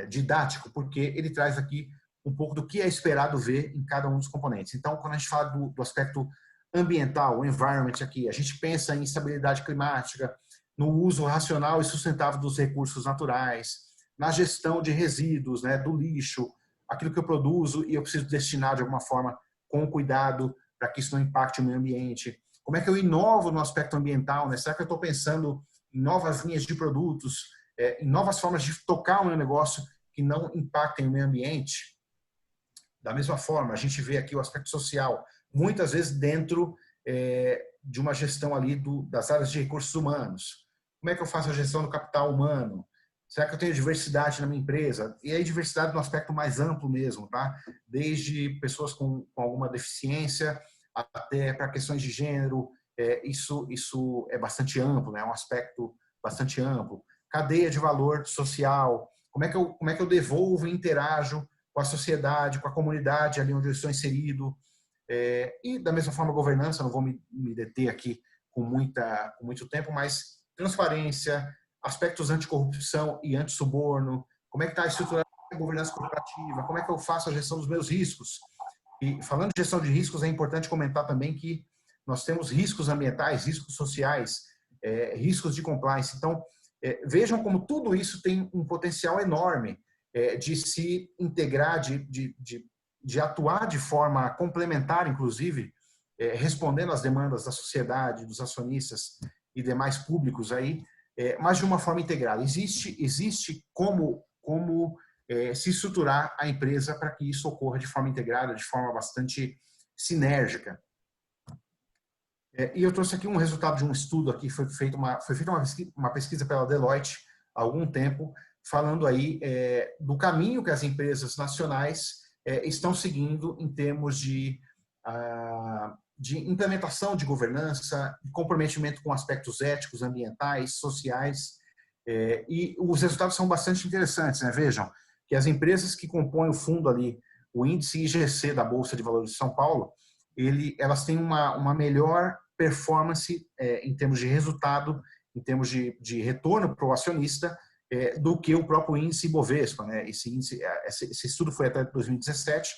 didático, porque ele traz aqui um pouco do que é esperado ver em cada um dos componentes. Então, quando a gente fala do aspecto ambiental, o environment aqui, a gente pensa em estabilidade climática, no uso racional e sustentável dos recursos naturais, na gestão de resíduos, né, do lixo, aquilo que eu produzo e eu preciso destinar de alguma forma com cuidado para que isso não impacte o meio ambiente. Como é que eu inovo no aspecto ambiental, né? Será que eu estou pensando em novas linhas de produtos, em novas formas de tocar o meu negócio que não impactem o meio ambiente? Da mesma forma, a gente vê aqui o aspecto social, muitas vezes dentro de uma gestão ali das áreas de recursos humanos. Como é que eu faço a gestão do capital humano? Será que eu tenho diversidade na minha empresa? E aí diversidade no aspecto mais amplo mesmo, tá? Desde pessoas com alguma deficiência até para questões de gênero, isso é bastante amplo, né? É um aspecto bastante amplo. Cadeia de valor social, como é que eu devolvo e interajo com a sociedade, com a comunidade ali onde eu estou inserido. E da mesma forma governança, não vou me deter aqui com muito tempo, mas transparência, aspectos anticorrupção e antissuborno, como é que está a estrutura da governança corporativa, como é que eu faço a gestão dos meus riscos. E falando de gestão de riscos, é importante comentar também que nós temos riscos ambientais, riscos sociais, riscos de compliance. Então, vejam como tudo isso tem um potencial enorme de se integrar, de atuar de forma complementar, inclusive, respondendo às demandas da sociedade, dos acionistas e demais públicos aí, mas de uma forma integrada. Existe como se estruturar a empresa para que isso ocorra de forma integrada, de forma bastante sinérgica. E eu trouxe aqui um resultado de um estudo aqui, foi feita uma pesquisa pela Deloitte há algum tempo, falando aí do caminho que as empresas nacionais estão seguindo em termos de implementação de governança, de comprometimento com aspectos éticos, ambientais, sociais, e os resultados são bastante interessantes, né? Vejam que as empresas que compõem o fundo ali, o índice IGC da Bolsa de Valores de São Paulo, elas têm uma melhor performance em termos de resultado, em termos de retorno para o acionista, do que o próprio índice Ibovespa, né? Esse estudo foi até 2017,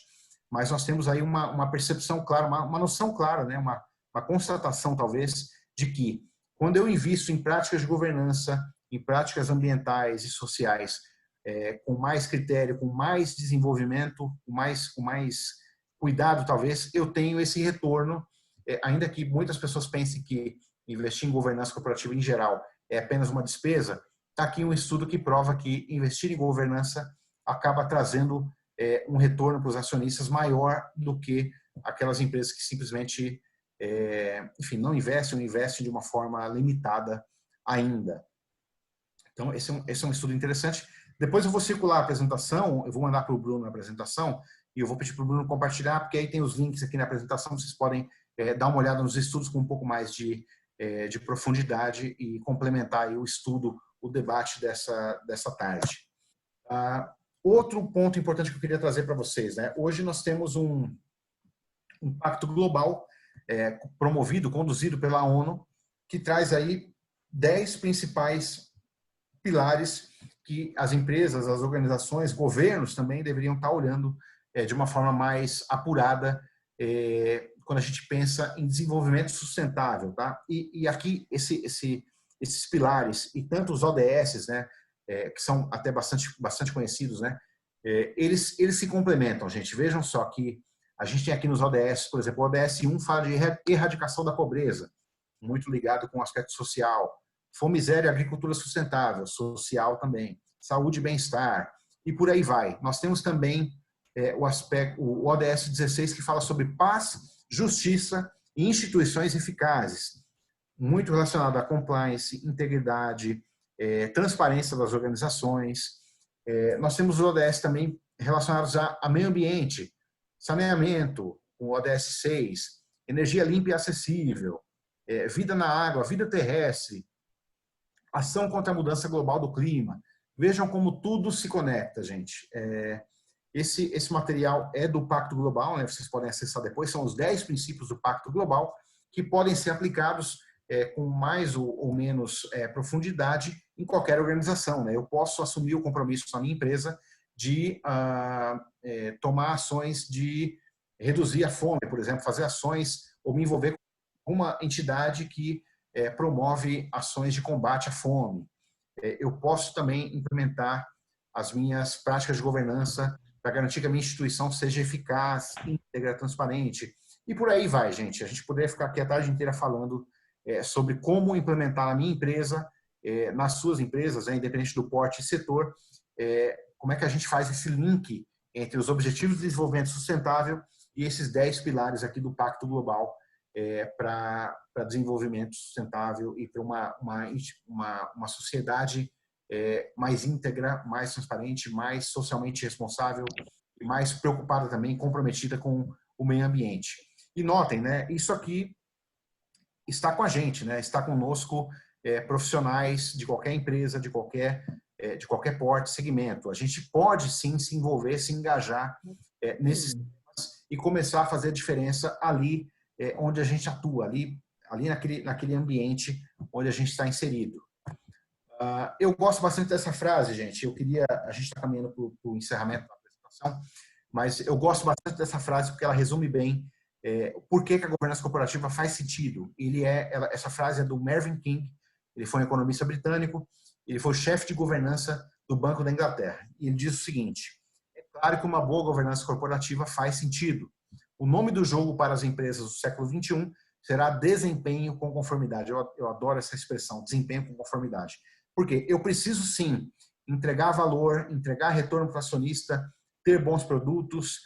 mas nós temos aí uma percepção clara, uma noção clara, né? Uma constatação, talvez, de que quando eu invisto em práticas de governança, em práticas ambientais e sociais, com mais critério, com mais desenvolvimento, com mais cuidado, talvez, eu tenho esse retorno, ainda que muitas pessoas pensem que investir em governança corporativa em geral é apenas uma despesa. Está aqui um estudo que prova que investir em governança acaba trazendo um retorno para os acionistas maior do que aquelas empresas que simplesmente, enfim, não investem ou investem de uma forma limitada ainda. Então, esse é um estudo interessante. Depois eu vou circular a apresentação, eu vou mandar para o Bruno a apresentação e eu vou pedir para o Bruno compartilhar, porque aí tem os links aqui na apresentação, vocês podem dar uma olhada nos estudos com um pouco mais de profundidade e complementar aí o estudo, o debate dessa tarde. Outro ponto importante que eu queria trazer para vocês, né? Hoje nós temos um pacto global promovido, conduzido pela ONU, que traz aí 10 principais pilares que as empresas, as organizações, governos também deveriam estar olhando de uma forma mais apurada quando a gente pensa em desenvolvimento sustentável, tá? E aqui esses pilares e tanto os ODS, né, que são até bastante conhecidos, né, eles se complementam, gente. Vejam só que a gente tem aqui nos ODS, por exemplo, o ODS 1 fala de erradicação da pobreza, muito ligado com o aspecto social. Fome zero e agricultura sustentável, social também. Saúde e bem-estar. E por aí vai. Nós temos também o ODS 16, que fala sobre paz, justiça e instituições eficazes. Muito relacionado à compliance, integridade, transparência das organizações. Nós temos os ODS também relacionados a meio ambiente, saneamento, o ODS 6, energia limpa e acessível, vida na água, vida terrestre, ação contra a mudança global do clima. Vejam como tudo se conecta, gente. Esse material é do Pacto Global, né? Vocês podem acessar depois, são os 10 princípios do Pacto Global, que podem ser aplicados com mais ou menos profundidade em qualquer organização, né? Eu posso assumir o compromisso na minha empresa de tomar ações de reduzir a fome, por exemplo, fazer ações ou me envolver com uma entidade que promove ações de combate à fome. Eu posso também implementar as minhas práticas de governança para garantir que a minha instituição seja eficaz, íntegra, transparente. E por aí vai, gente. A gente poderia ficar aqui a tarde inteira falando sobre como implementar na minha empresa, nas suas empresas, independente do porte e setor, como é que a gente faz esse link entre os Objetivos de Desenvolvimento Sustentável e esses 10 pilares aqui do Pacto Global para desenvolvimento sustentável e para uma sociedade mais íntegra, mais transparente, mais socialmente responsável e mais preocupada também, comprometida com o meio ambiente. E notem, né, isso aqui está com a gente, né, está conosco profissionais de qualquer empresa, de qualquer porte, segmento. A gente pode sim se envolver, se engajar nesses temas e começar a fazer a diferença ali onde a gente atua, ali naquele ambiente onde a gente está inserido. Eu gosto bastante dessa frase, gente. A gente está caminhando para o encerramento da apresentação, mas eu gosto bastante dessa frase porque ela resume bem por que a governança corporativa faz sentido. Essa frase é do Mervyn King, ele foi um economista britânico, ele foi o chefe de governança do Banco da Inglaterra. E ele diz o seguinte: é claro que uma boa governança corporativa faz sentido. O nome do jogo para as empresas do século XXI será desempenho com conformidade. Eu adoro essa expressão, desempenho com conformidade. Porque eu preciso, sim, entregar valor, entregar retorno para o acionista, ter bons produtos,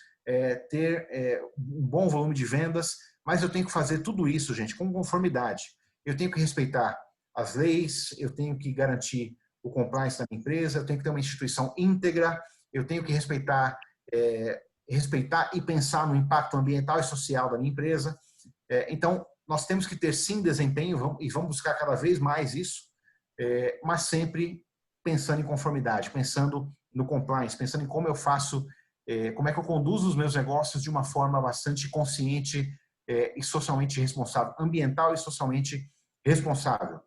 ter um bom volume de vendas, mas eu tenho que fazer tudo isso, gente, com conformidade. Eu tenho que respeitar as leis, eu tenho que garantir o compliance da minha empresa, eu tenho que ter uma instituição íntegra, eu tenho que respeitar e pensar no impacto ambiental e social da minha empresa. Então, nós temos que ter, sim, desempenho e vamos buscar cada vez mais isso, mas sempre pensando em conformidade, pensando no compliance, pensando em como eu faço, como é que eu conduzo os meus negócios de uma forma bastante consciente, e socialmente responsável, ambiental e socialmente responsável.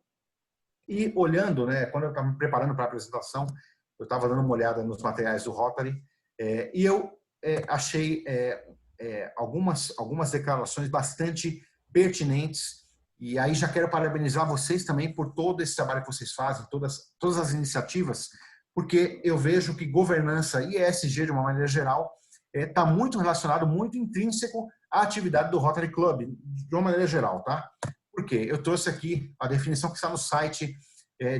E olhando, né, quando eu estava me preparando para a apresentação, eu estava dando uma olhada nos materiais do Rotary e eu achei algumas declarações bastante pertinentes. E aí já quero parabenizar vocês também por todo esse trabalho que vocês fazem, todas as iniciativas, porque eu vejo que governança e ESG, de uma maneira geral, está muito relacionado, muito intrínseco à atividade do Rotary Club, de uma maneira geral, tá? Por quê? Eu trouxe aqui a definição que está no site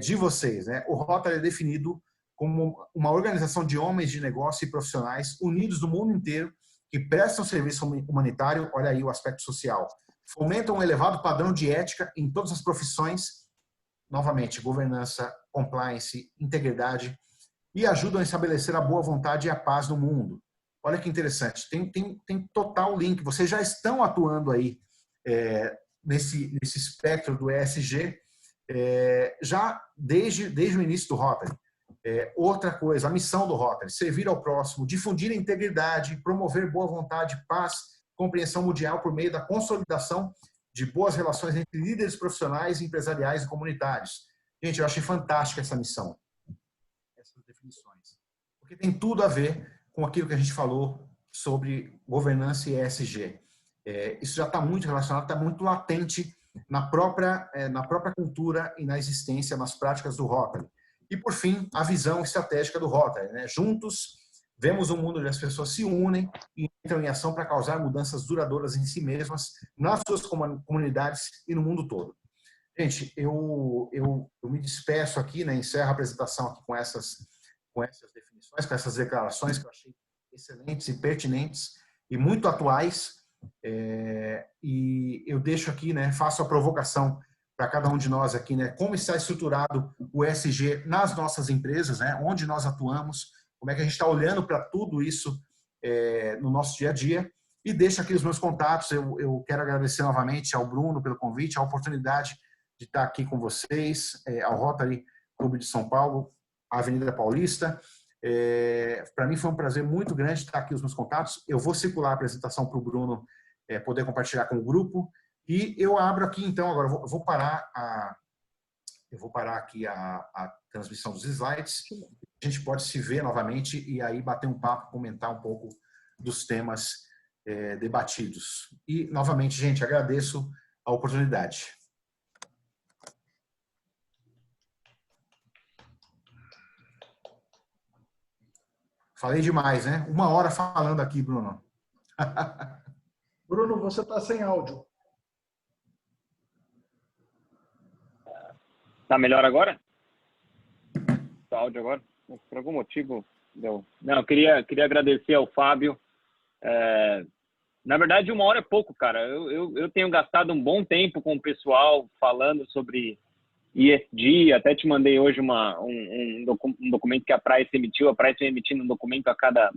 de vocês, né? O Rotary é definido como uma organização de homens de negócio e profissionais unidos do mundo inteiro que prestam serviço humanitário, olha aí o aspecto social, fomentam um elevado padrão de ética em todas as profissões, novamente, governança, compliance, integridade, e ajudam a estabelecer a boa vontade e a paz no mundo. Olha que interessante, tem total link, vocês já estão atuando aí nesse espectro do ESG já desde o início do Rotary. Outra coisa, a missão do Rotary, servir ao próximo, difundir a integridade, promover boa vontade, paz, compreensão mundial por meio da consolidação de boas relações entre líderes profissionais, empresariais e comunitários. Gente, eu achei fantástica essa missão, essas definições, porque tem tudo a ver com aquilo que a gente falou sobre governança e ESG. Isso já está muito relacionado, está muito latente na própria cultura e na existência, nas práticas do Rotary. E, por fim, a visão estratégica do Rotary, né? Juntos, vemos um mundo onde as pessoas se unem e entram em ação para causar mudanças duradouras em si mesmas, nas suas comunidades e no mundo todo. Gente, eu me despeço aqui, né? Encerro a apresentação aqui com essas definições, com essas declarações que eu achei excelentes e pertinentes e muito atuais. E eu deixo aqui, né? Faço a provocação para cada um de nós aqui, né? Como está estruturado o ESG nas nossas empresas, né? Onde nós atuamos, como é que a gente está olhando para tudo isso no nosso dia a dia. E deixo aqui os meus contatos. Eu quero agradecer novamente ao Bruno pelo convite, a oportunidade de estar aqui com vocês, ao Rotary Clube de São Paulo, a Avenida Paulista. Para mim foi um prazer muito grande estar aqui os meus contatos. Eu vou circular a apresentação para o Bruno poder compartilhar com o grupo. E eu abro aqui, então, agora eu vou parar aqui a transmissão dos slides. A gente pode se ver novamente e aí bater um papo, comentar um pouco dos temas debatidos. E, novamente, gente, agradeço a oportunidade. Falei demais, né? 1 hora falando aqui, Bruno. Bruno, você está sem áudio. Tá melhor agora? Tá áudio agora? Por algum motivo deu. Não, eu queria agradecer ao Fábio. Na verdade, 1 hora é pouco, cara. Eu tenho gastado um bom tempo com o pessoal falando sobre ESG. Até te mandei hoje um documento que a Price emitiu. A Price vem emitindo um documento a cada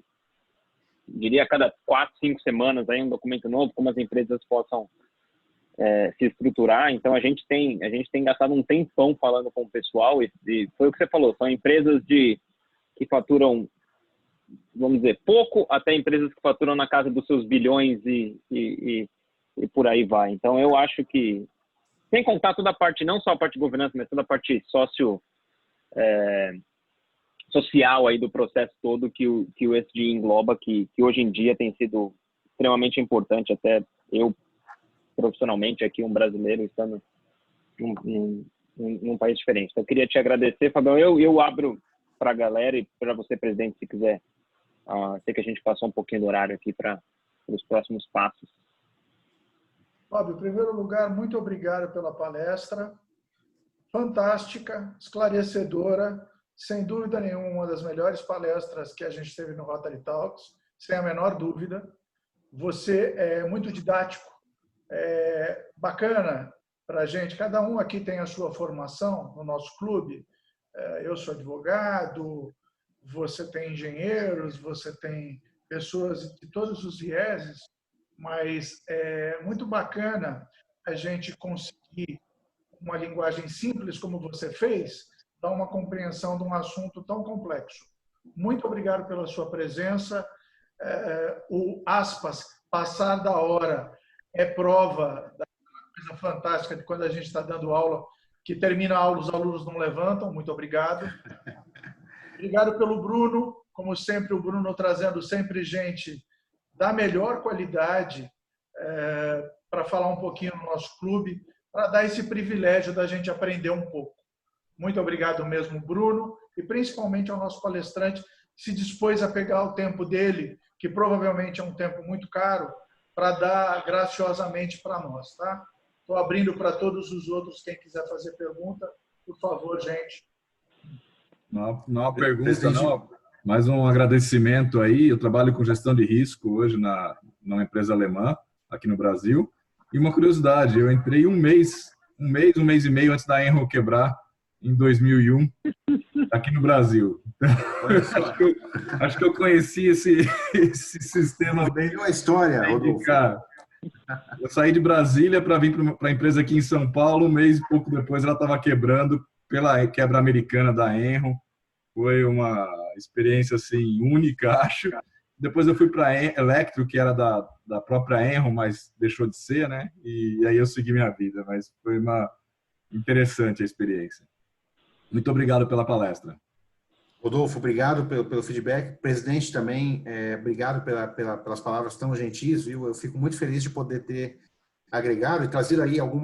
4, 5 semanas, aí um documento novo, como as empresas possam se estruturar. Então a gente tem gastado um tempão falando com o pessoal e foi o que você falou, são empresas que faturam, vamos dizer, pouco, até empresas que faturam na casa dos seus bilhões e por aí vai. Então eu acho que, sem contar toda a parte, não só a parte de governança, mas toda a parte social aí do processo todo que o ESG engloba, que hoje em dia tem sido extremamente importante, até eu profissionalmente aqui, um brasileiro estando num país diferente. Então, eu queria te agradecer, Fabião. Eu abro para a galera e para você, presidente, se quiser. Sei que a gente passou um pouquinho do horário aqui para os próximos passos. Fábio, em primeiro lugar, muito obrigado pela palestra. Fantástica, esclarecedora, sem dúvida nenhuma, uma das melhores palestras que a gente teve no Rotary Talks, sem a menor dúvida. Você é muito didático, bacana para a gente. Cada um aqui tem a sua formação no nosso clube. Eu sou advogado, você tem engenheiros, você tem pessoas de todos os vieses, mas é muito bacana a gente conseguir, uma linguagem simples como você fez, dar uma compreensão de um assunto tão complexo. Muito obrigado pela sua presença. O aspas, passar da hora, é prova da coisa fantástica de quando a gente está dando aula, que termina a aula, os alunos não levantam. Muito obrigado. Obrigado pelo Bruno, como sempre, o Bruno trazendo sempre gente da melhor qualidade para falar um pouquinho no nosso clube, para dar esse privilégio da gente aprender um pouco. Muito obrigado mesmo, Bruno, e principalmente ao nosso palestrante, que se dispôs a pegar o tempo dele, que provavelmente é um tempo muito caro, para dar graciosamente para nós. Tá? Estou abrindo para todos os outros, quem quiser fazer pergunta, por favor, gente. Não é uma pergunta, não, mas um agradecimento aí. Eu trabalho com gestão de risco hoje numa empresa alemã, aqui no Brasil. E uma curiosidade, eu entrei um mês e meio antes da Enro quebrar, em 2001, aqui no Brasil. Acho que eu conheci esse sistema bem. Uma história, Rodolfo. Eu saí de Brasília para vir para a empresa aqui em São Paulo. Um mês e pouco depois ela estava quebrando pela quebra americana da Enro. Foi uma experiência assim única, acho. Depois eu fui para a Electro, que era da própria Enro, mas deixou de ser, né? E aí eu segui minha vida. Mas foi uma interessante a experiência. Muito obrigado pela palestra. Rodolfo, obrigado pelo feedback. Presidente também, obrigado pelas palavras tão gentis, viu? Eu fico muito feliz de poder ter agregado e trazido aí algum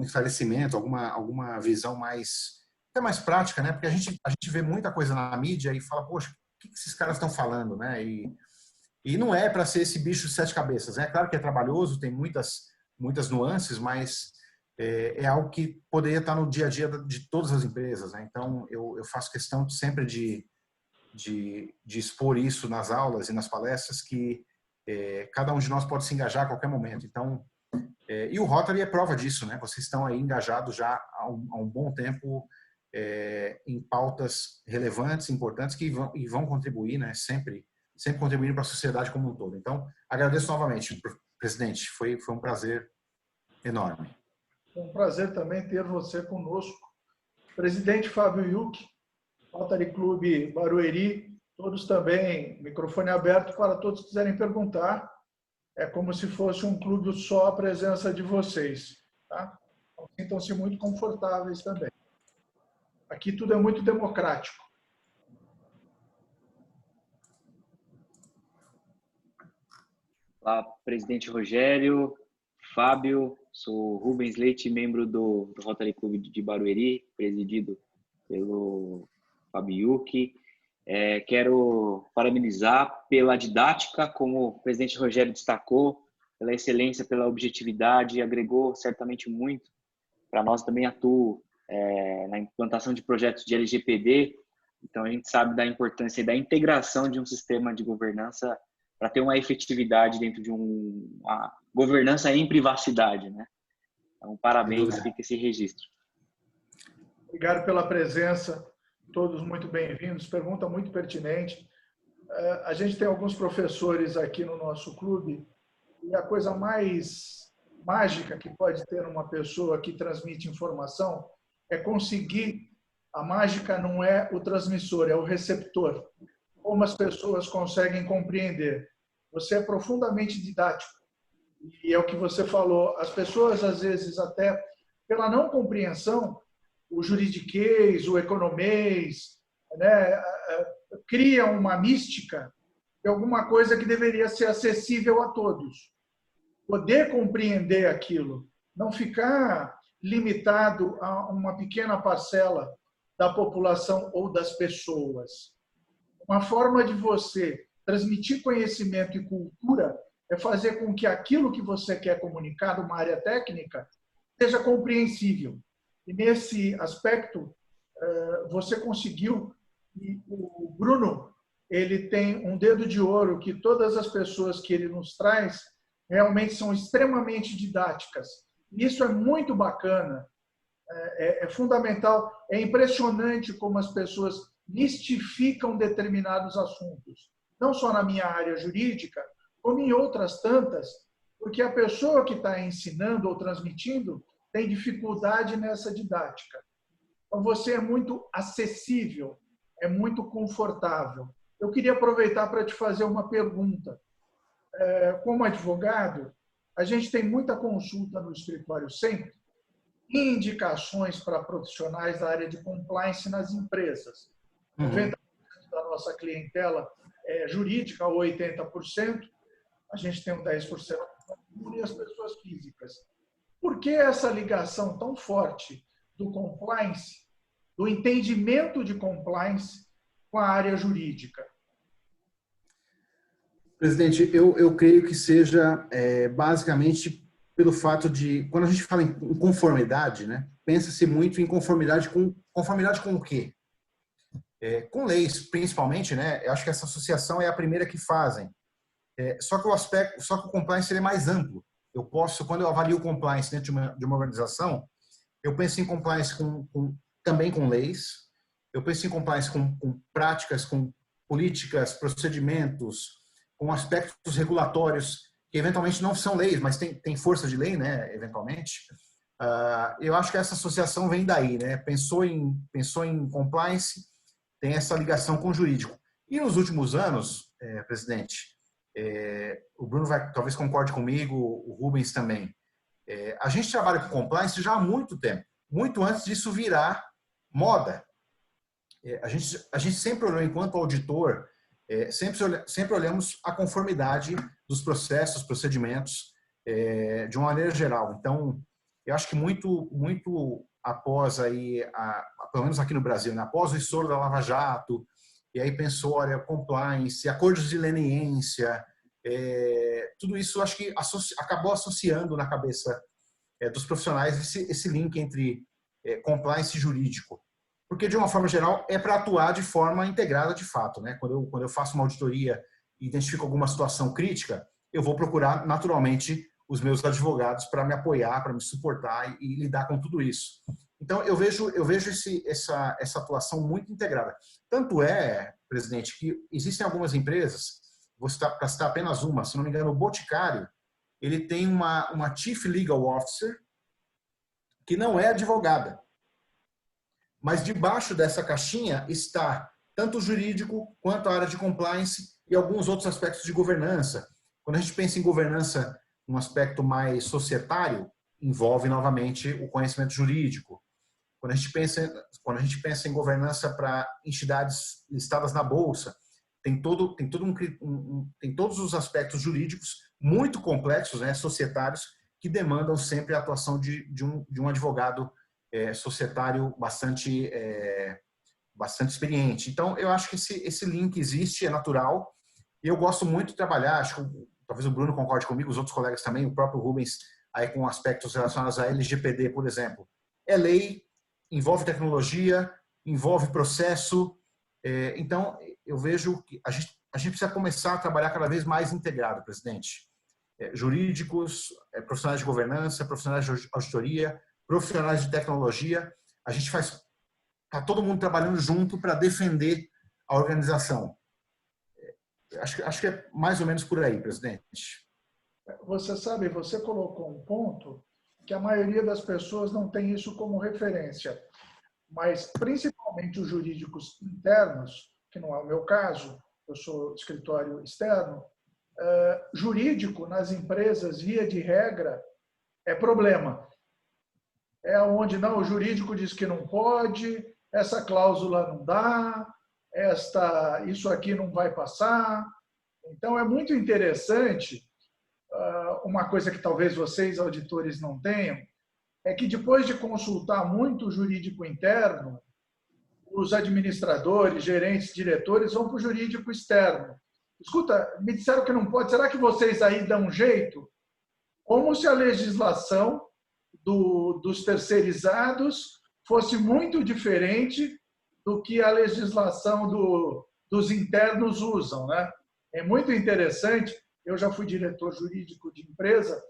esclarecimento, alguma visão até mais prática, né? Porque a gente vê muita coisa na mídia e fala, poxa, o que esses caras estão falando, né? E não é para ser esse bicho de sete cabeças, né? Claro que é trabalhoso, tem muitas nuances, mas é algo que poderia estar no dia a dia de todas as empresas, né? Então, eu faço questão sempre de expor isso nas aulas e nas palestras, que cada um de nós pode se engajar a qualquer momento. Então, e o Rotary é prova disso, né? Vocês estão aí engajados já há um bom tempo em pautas relevantes, importantes, que vão contribuir, né? Sempre contribuindo para a sociedade como um todo. Então, agradeço novamente, presidente. Foi um prazer enorme. É um prazer também ter você conosco. Presidente Fábio Yuki, Rotary Clube Barueri, todos também, microfone aberto para todos que quiserem perguntar. É como se fosse um clube só a presença de vocês. Tá? Então, sintam-se muito confortáveis também. Aqui tudo é muito democrático. Olá, presidente Rogério, Fábio, sou Rubens Leite, membro do Rotary Clube de Barueri, presidido pelo Fábio Yuki. Quero parabenizar pela didática, como o presidente Rogério destacou, pela excelência, pela objetividade, agregou certamente muito. Para nós também atuo na implantação de projetos de LGPD, então a gente sabe da importância e da integração de um sistema de governança para ter uma efetividade dentro de uma governança em privacidade, né? Então, parabéns, fica esse registro. Obrigado pela presença, todos muito bem-vindos. Pergunta muito pertinente. A gente tem alguns professores aqui no nosso clube e a coisa mais mágica que pode ter uma pessoa que transmite informação é conseguir. A mágica não é o transmissor, é o receptor. Como as pessoas conseguem compreender. Você é profundamente didático. E é o que você falou. As pessoas, às vezes, até pela não compreensão, o juridiquês, o economês, né, criam uma mística de alguma coisa que deveria ser acessível a todos. Poder compreender aquilo, não ficar limitado a uma pequena parcela da população ou das pessoas. Uma forma de você transmitir conhecimento e cultura é fazer com que aquilo que você quer comunicar, uma área técnica, seja compreensível. E nesse aspecto, você conseguiu. E o Bruno, ele tem um dedo de ouro que todas as pessoas que ele nos traz realmente são extremamente didáticas. Isso é muito bacana, é fundamental, é impressionante como as pessoas mistificam determinados assuntos. Não só na minha área jurídica, como em outras tantas, porque a pessoa que está ensinando ou transmitindo tem dificuldade nessa didática. Então, você é muito acessível, é muito confortável. Eu queria aproveitar para te fazer uma pergunta. como advogado, a gente tem muita consulta no escritório sempre, indicações para profissionais da área de compliance nas empresas. 90% da nossa clientela é jurídica, 80%. A gente tem um 10% e as pessoas físicas. Por que essa ligação tão forte do compliance, do entendimento de compliance com a área jurídica? Presidente, eu creio que seja basicamente pelo fato de, quando a gente fala em conformidade, né, pensa-se muito em conformidade com o quê? Com leis, principalmente, né? Eu acho que essa associação é a primeira que fazem. Só que o compliance ele é mais amplo. Eu posso, quando eu avalio o compliance dentro de uma organização, eu penso em compliance também com leis, eu penso em compliance com práticas, com políticas, procedimentos, com aspectos regulatórios que eventualmente não são leis, mas tem força de lei, né? Eventualmente. Eu acho que essa associação vem daí, né? Pensou em compliance, tem essa ligação com o jurídico. E nos últimos anos, presidente, o Bruno talvez concorde comigo, o Rubens também. A gente trabalha com compliance já há muito tempo, muito antes disso virar moda. A gente sempre olhou, enquanto auditor, sempre olhamos a conformidade dos processos, procedimentos, de uma maneira geral. Então, eu acho que muito após aí, pelo menos aqui no Brasil, né, após o estouro da Lava Jato, e aí pensou, olha, compliance, acordos de leniência, tudo isso acho que acabou associando na cabeça dos profissionais esse link entre compliance e jurídico. Porque, de uma forma geral, é para atuar de forma integrada de fato, né? Quando eu faço uma auditoria e identifico alguma situação crítica, eu vou procurar, naturalmente, os meus advogados para me apoiar, para me suportar e lidar com tudo isso. Então, eu vejo essa atuação muito integrada. Tanto presidente, que existem algumas empresas, para citar apenas uma, se não me engano, o Boticário, ele tem uma Chief Legal Officer que não é advogada. Mas debaixo dessa caixinha está tanto o jurídico quanto a área de compliance e alguns outros aspectos de governança. Quando a gente pensa em governança, um aspecto mais societário, envolve novamente o conhecimento jurídico. Quando a gente pensa em governança para entidades listadas na bolsa, tem todos os aspectos jurídicos muito complexos, né, societários, que demandam sempre a atuação de um advogado societário bastante experiente. Então, eu acho que esse link existe, é natural, e eu gosto muito de trabalhar, acho que talvez o Bruno concorde comigo, os outros colegas também, o próprio Rubens, aí com aspectos relacionados a LGPD, por exemplo. É lei, envolve tecnologia, envolve processo, então eu vejo que a gente precisa começar a trabalhar cada vez mais integrado, presidente. Jurídicos, profissionais de governança, profissionais de auditoria, profissionais de tecnologia, está todo mundo trabalhando junto para defender a organização. Acho que é mais ou menos por aí, presidente. Você sabe, você colocou um ponto que a maioria das pessoas não tem isso como referência, mas principalmente os jurídicos internos, que não é o meu caso, eu sou escritório externo, jurídico nas empresas, via de regra, é problema. É onde não, o jurídico diz que não pode, essa cláusula não dá, isso aqui não vai passar. Então, é muito interessante, uma coisa que talvez vocês, auditores, não tenham, é que depois de consultar muito o jurídico interno, os administradores, gerentes, diretores vão para o jurídico externo. Escuta, me disseram que não pode, será que vocês aí dão um jeito? Como se a legislação dos terceirizados fosse muito diferente do que a legislação dos internos usam, né? É muito interessante, eu já fui diretor jurídico de empresa,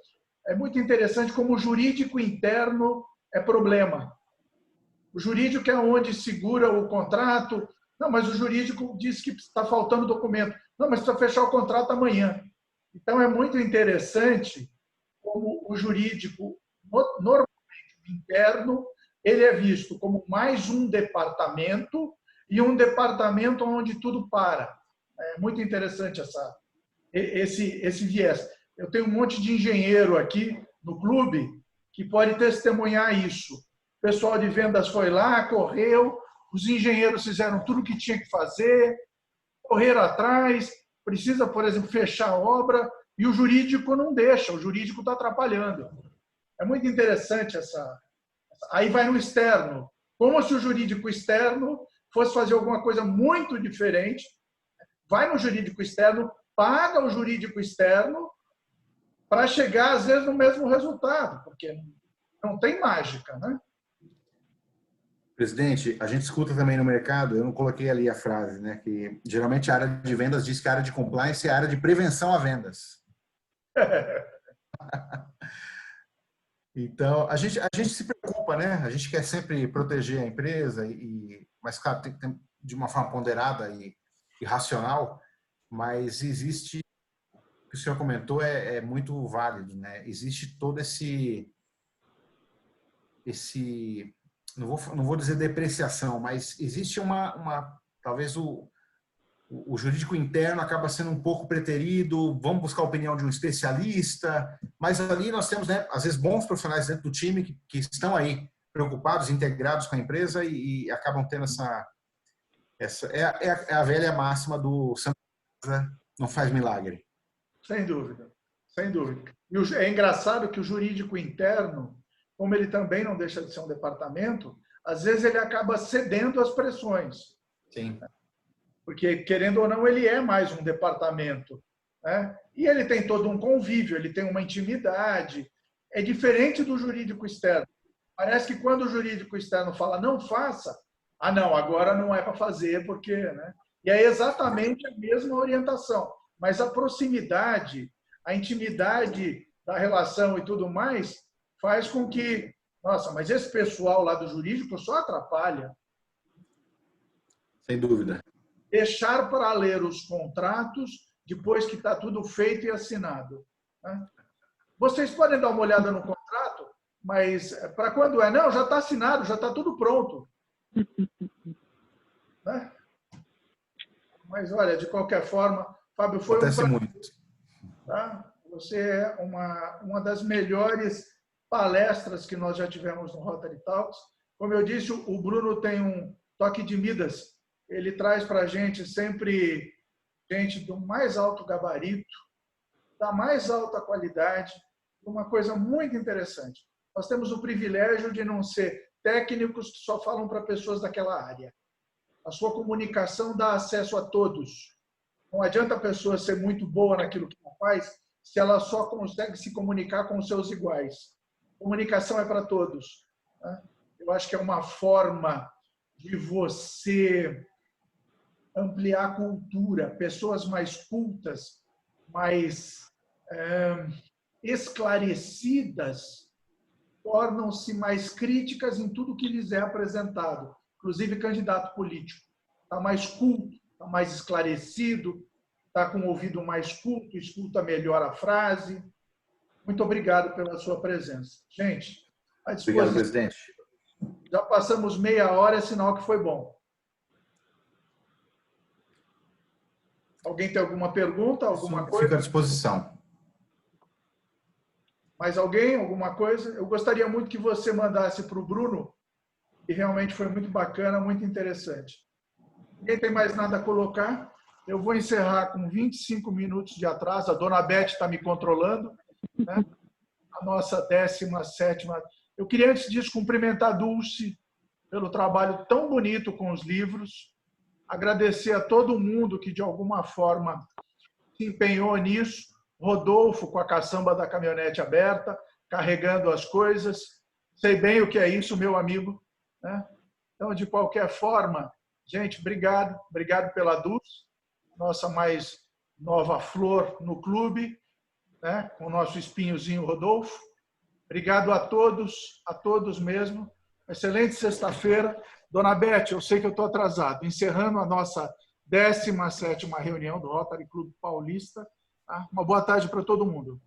é muito interessante como o jurídico interno é problema. O jurídico é onde segura o contrato. Não, mas o jurídico diz que está faltando documento. Não, mas precisa fechar o contrato amanhã. Então, é muito interessante como o jurídico, normalmente o interno, ele é visto como mais um departamento e um departamento onde tudo para. É muito interessante esse viés. Eu tenho um monte de engenheiro aqui no clube que pode testemunhar isso. O pessoal de vendas foi lá, correu, os engenheiros fizeram tudo o que tinha que fazer, correram atrás, precisa, por exemplo, fechar a obra, e o jurídico não deixa, o jurídico está atrapalhando. É muito interessante essa... Aí vai no externo, como se o jurídico externo fosse fazer alguma coisa muito diferente, vai no jurídico externo, paga o jurídico externo para chegar, às vezes, no mesmo resultado, porque não tem mágica, né? Presidente, a gente escuta também no mercado, eu não coloquei ali a frase, né, que geralmente a área de vendas diz que a área de compliance é a área de prevenção a vendas. Então, a gente se preocupa, né? A gente quer sempre proteger a empresa, mas, claro, tem de uma forma ponderada e racional, mas existe, o que o senhor comentou é muito válido, né? Existe todo esse não vou dizer depreciação, mas existe talvez o jurídico interno acaba sendo um pouco preterido, vamos buscar a opinião de um especialista, mas ali nós temos, né, às vezes, bons profissionais dentro do time que estão aí preocupados, integrados com a empresa e acabam tendo é a velha máxima do Santa Casa não faz milagre. Sem dúvida, sem dúvida. E é engraçado que o jurídico interno, como ele também não deixa de ser um departamento, às vezes ele acaba cedendo às pressões. Sim. Porque, querendo ou não, ele é mais um departamento, né? E ele tem todo um convívio, ele tem uma intimidade. É diferente do jurídico externo. Parece que quando o jurídico externo fala não faça, não, agora não é para fazer, porque... Né? E é exatamente a mesma orientação. Mas a proximidade, a intimidade da relação e tudo mais, faz com que... Nossa, mas esse pessoal lá do jurídico só atrapalha. Sem dúvida. Deixar para ler os contratos depois que está tudo feito e assinado. Né? Vocês podem dar uma olhada no contrato, mas para quando é? Não, já está assinado, já está tudo pronto. Né? Mas, olha, de qualquer forma, Fábio, foi acontece um prazer. Muito. Tá? Você é uma das melhores palestras que nós já tivemos no Rotary Talks. Como eu disse, o Bruno tem um toque de Midas. Ele traz para a gente sempre gente do mais alto gabarito, da mais alta qualidade, uma coisa muito interessante. Nós temos o privilégio de não ser técnicos que só falam para pessoas daquela área. A sua comunicação dá acesso a todos. Não adianta a pessoa ser muito boa naquilo que ela faz se ela só consegue se comunicar com os seus iguais. Comunicação é para todos. Né? Eu acho que é uma forma de você ampliar a cultura. Pessoas mais cultas, mais esclarecidas, tornam-se mais críticas em tudo que lhes é apresentado, inclusive candidato político. Está mais culto, está mais esclarecido, está com o ouvido mais culto, escuta melhor a frase. Muito obrigado pela sua presença. Gente, à disposição. Obrigado, presidente. Já passamos meia hora, é sinal que foi bom. Alguém tem alguma pergunta, alguma coisa? Fico à disposição. Mais alguém? Alguma coisa? Eu gostaria muito que você mandasse para o Bruno, que realmente foi muito bacana, muito interessante. Ninguém tem mais nada a colocar? Eu vou encerrar com 25 minutos de atraso. A dona Beth está me controlando, né? A nossa 17ª. Eu queria, antes disso, cumprimentar a Dulce pelo trabalho tão bonito com os livros. Agradecer a todo mundo que, de alguma forma, se empenhou nisso. Rodolfo, com a caçamba da caminhonete aberta, carregando as coisas. Sei bem o que é isso, meu amigo. Né? Então, de qualquer forma, gente, obrigado. Obrigado pela Dulce, nossa mais nova flor no clube, né? Com o nosso espinhozinho Rodolfo. Obrigado a todos mesmo. Excelente sexta-feira. Dona Beth, eu sei que eu estou atrasado. Encerrando a nossa 17ª reunião do Rotary Clube Paulista. Tá? Uma boa tarde para todo mundo.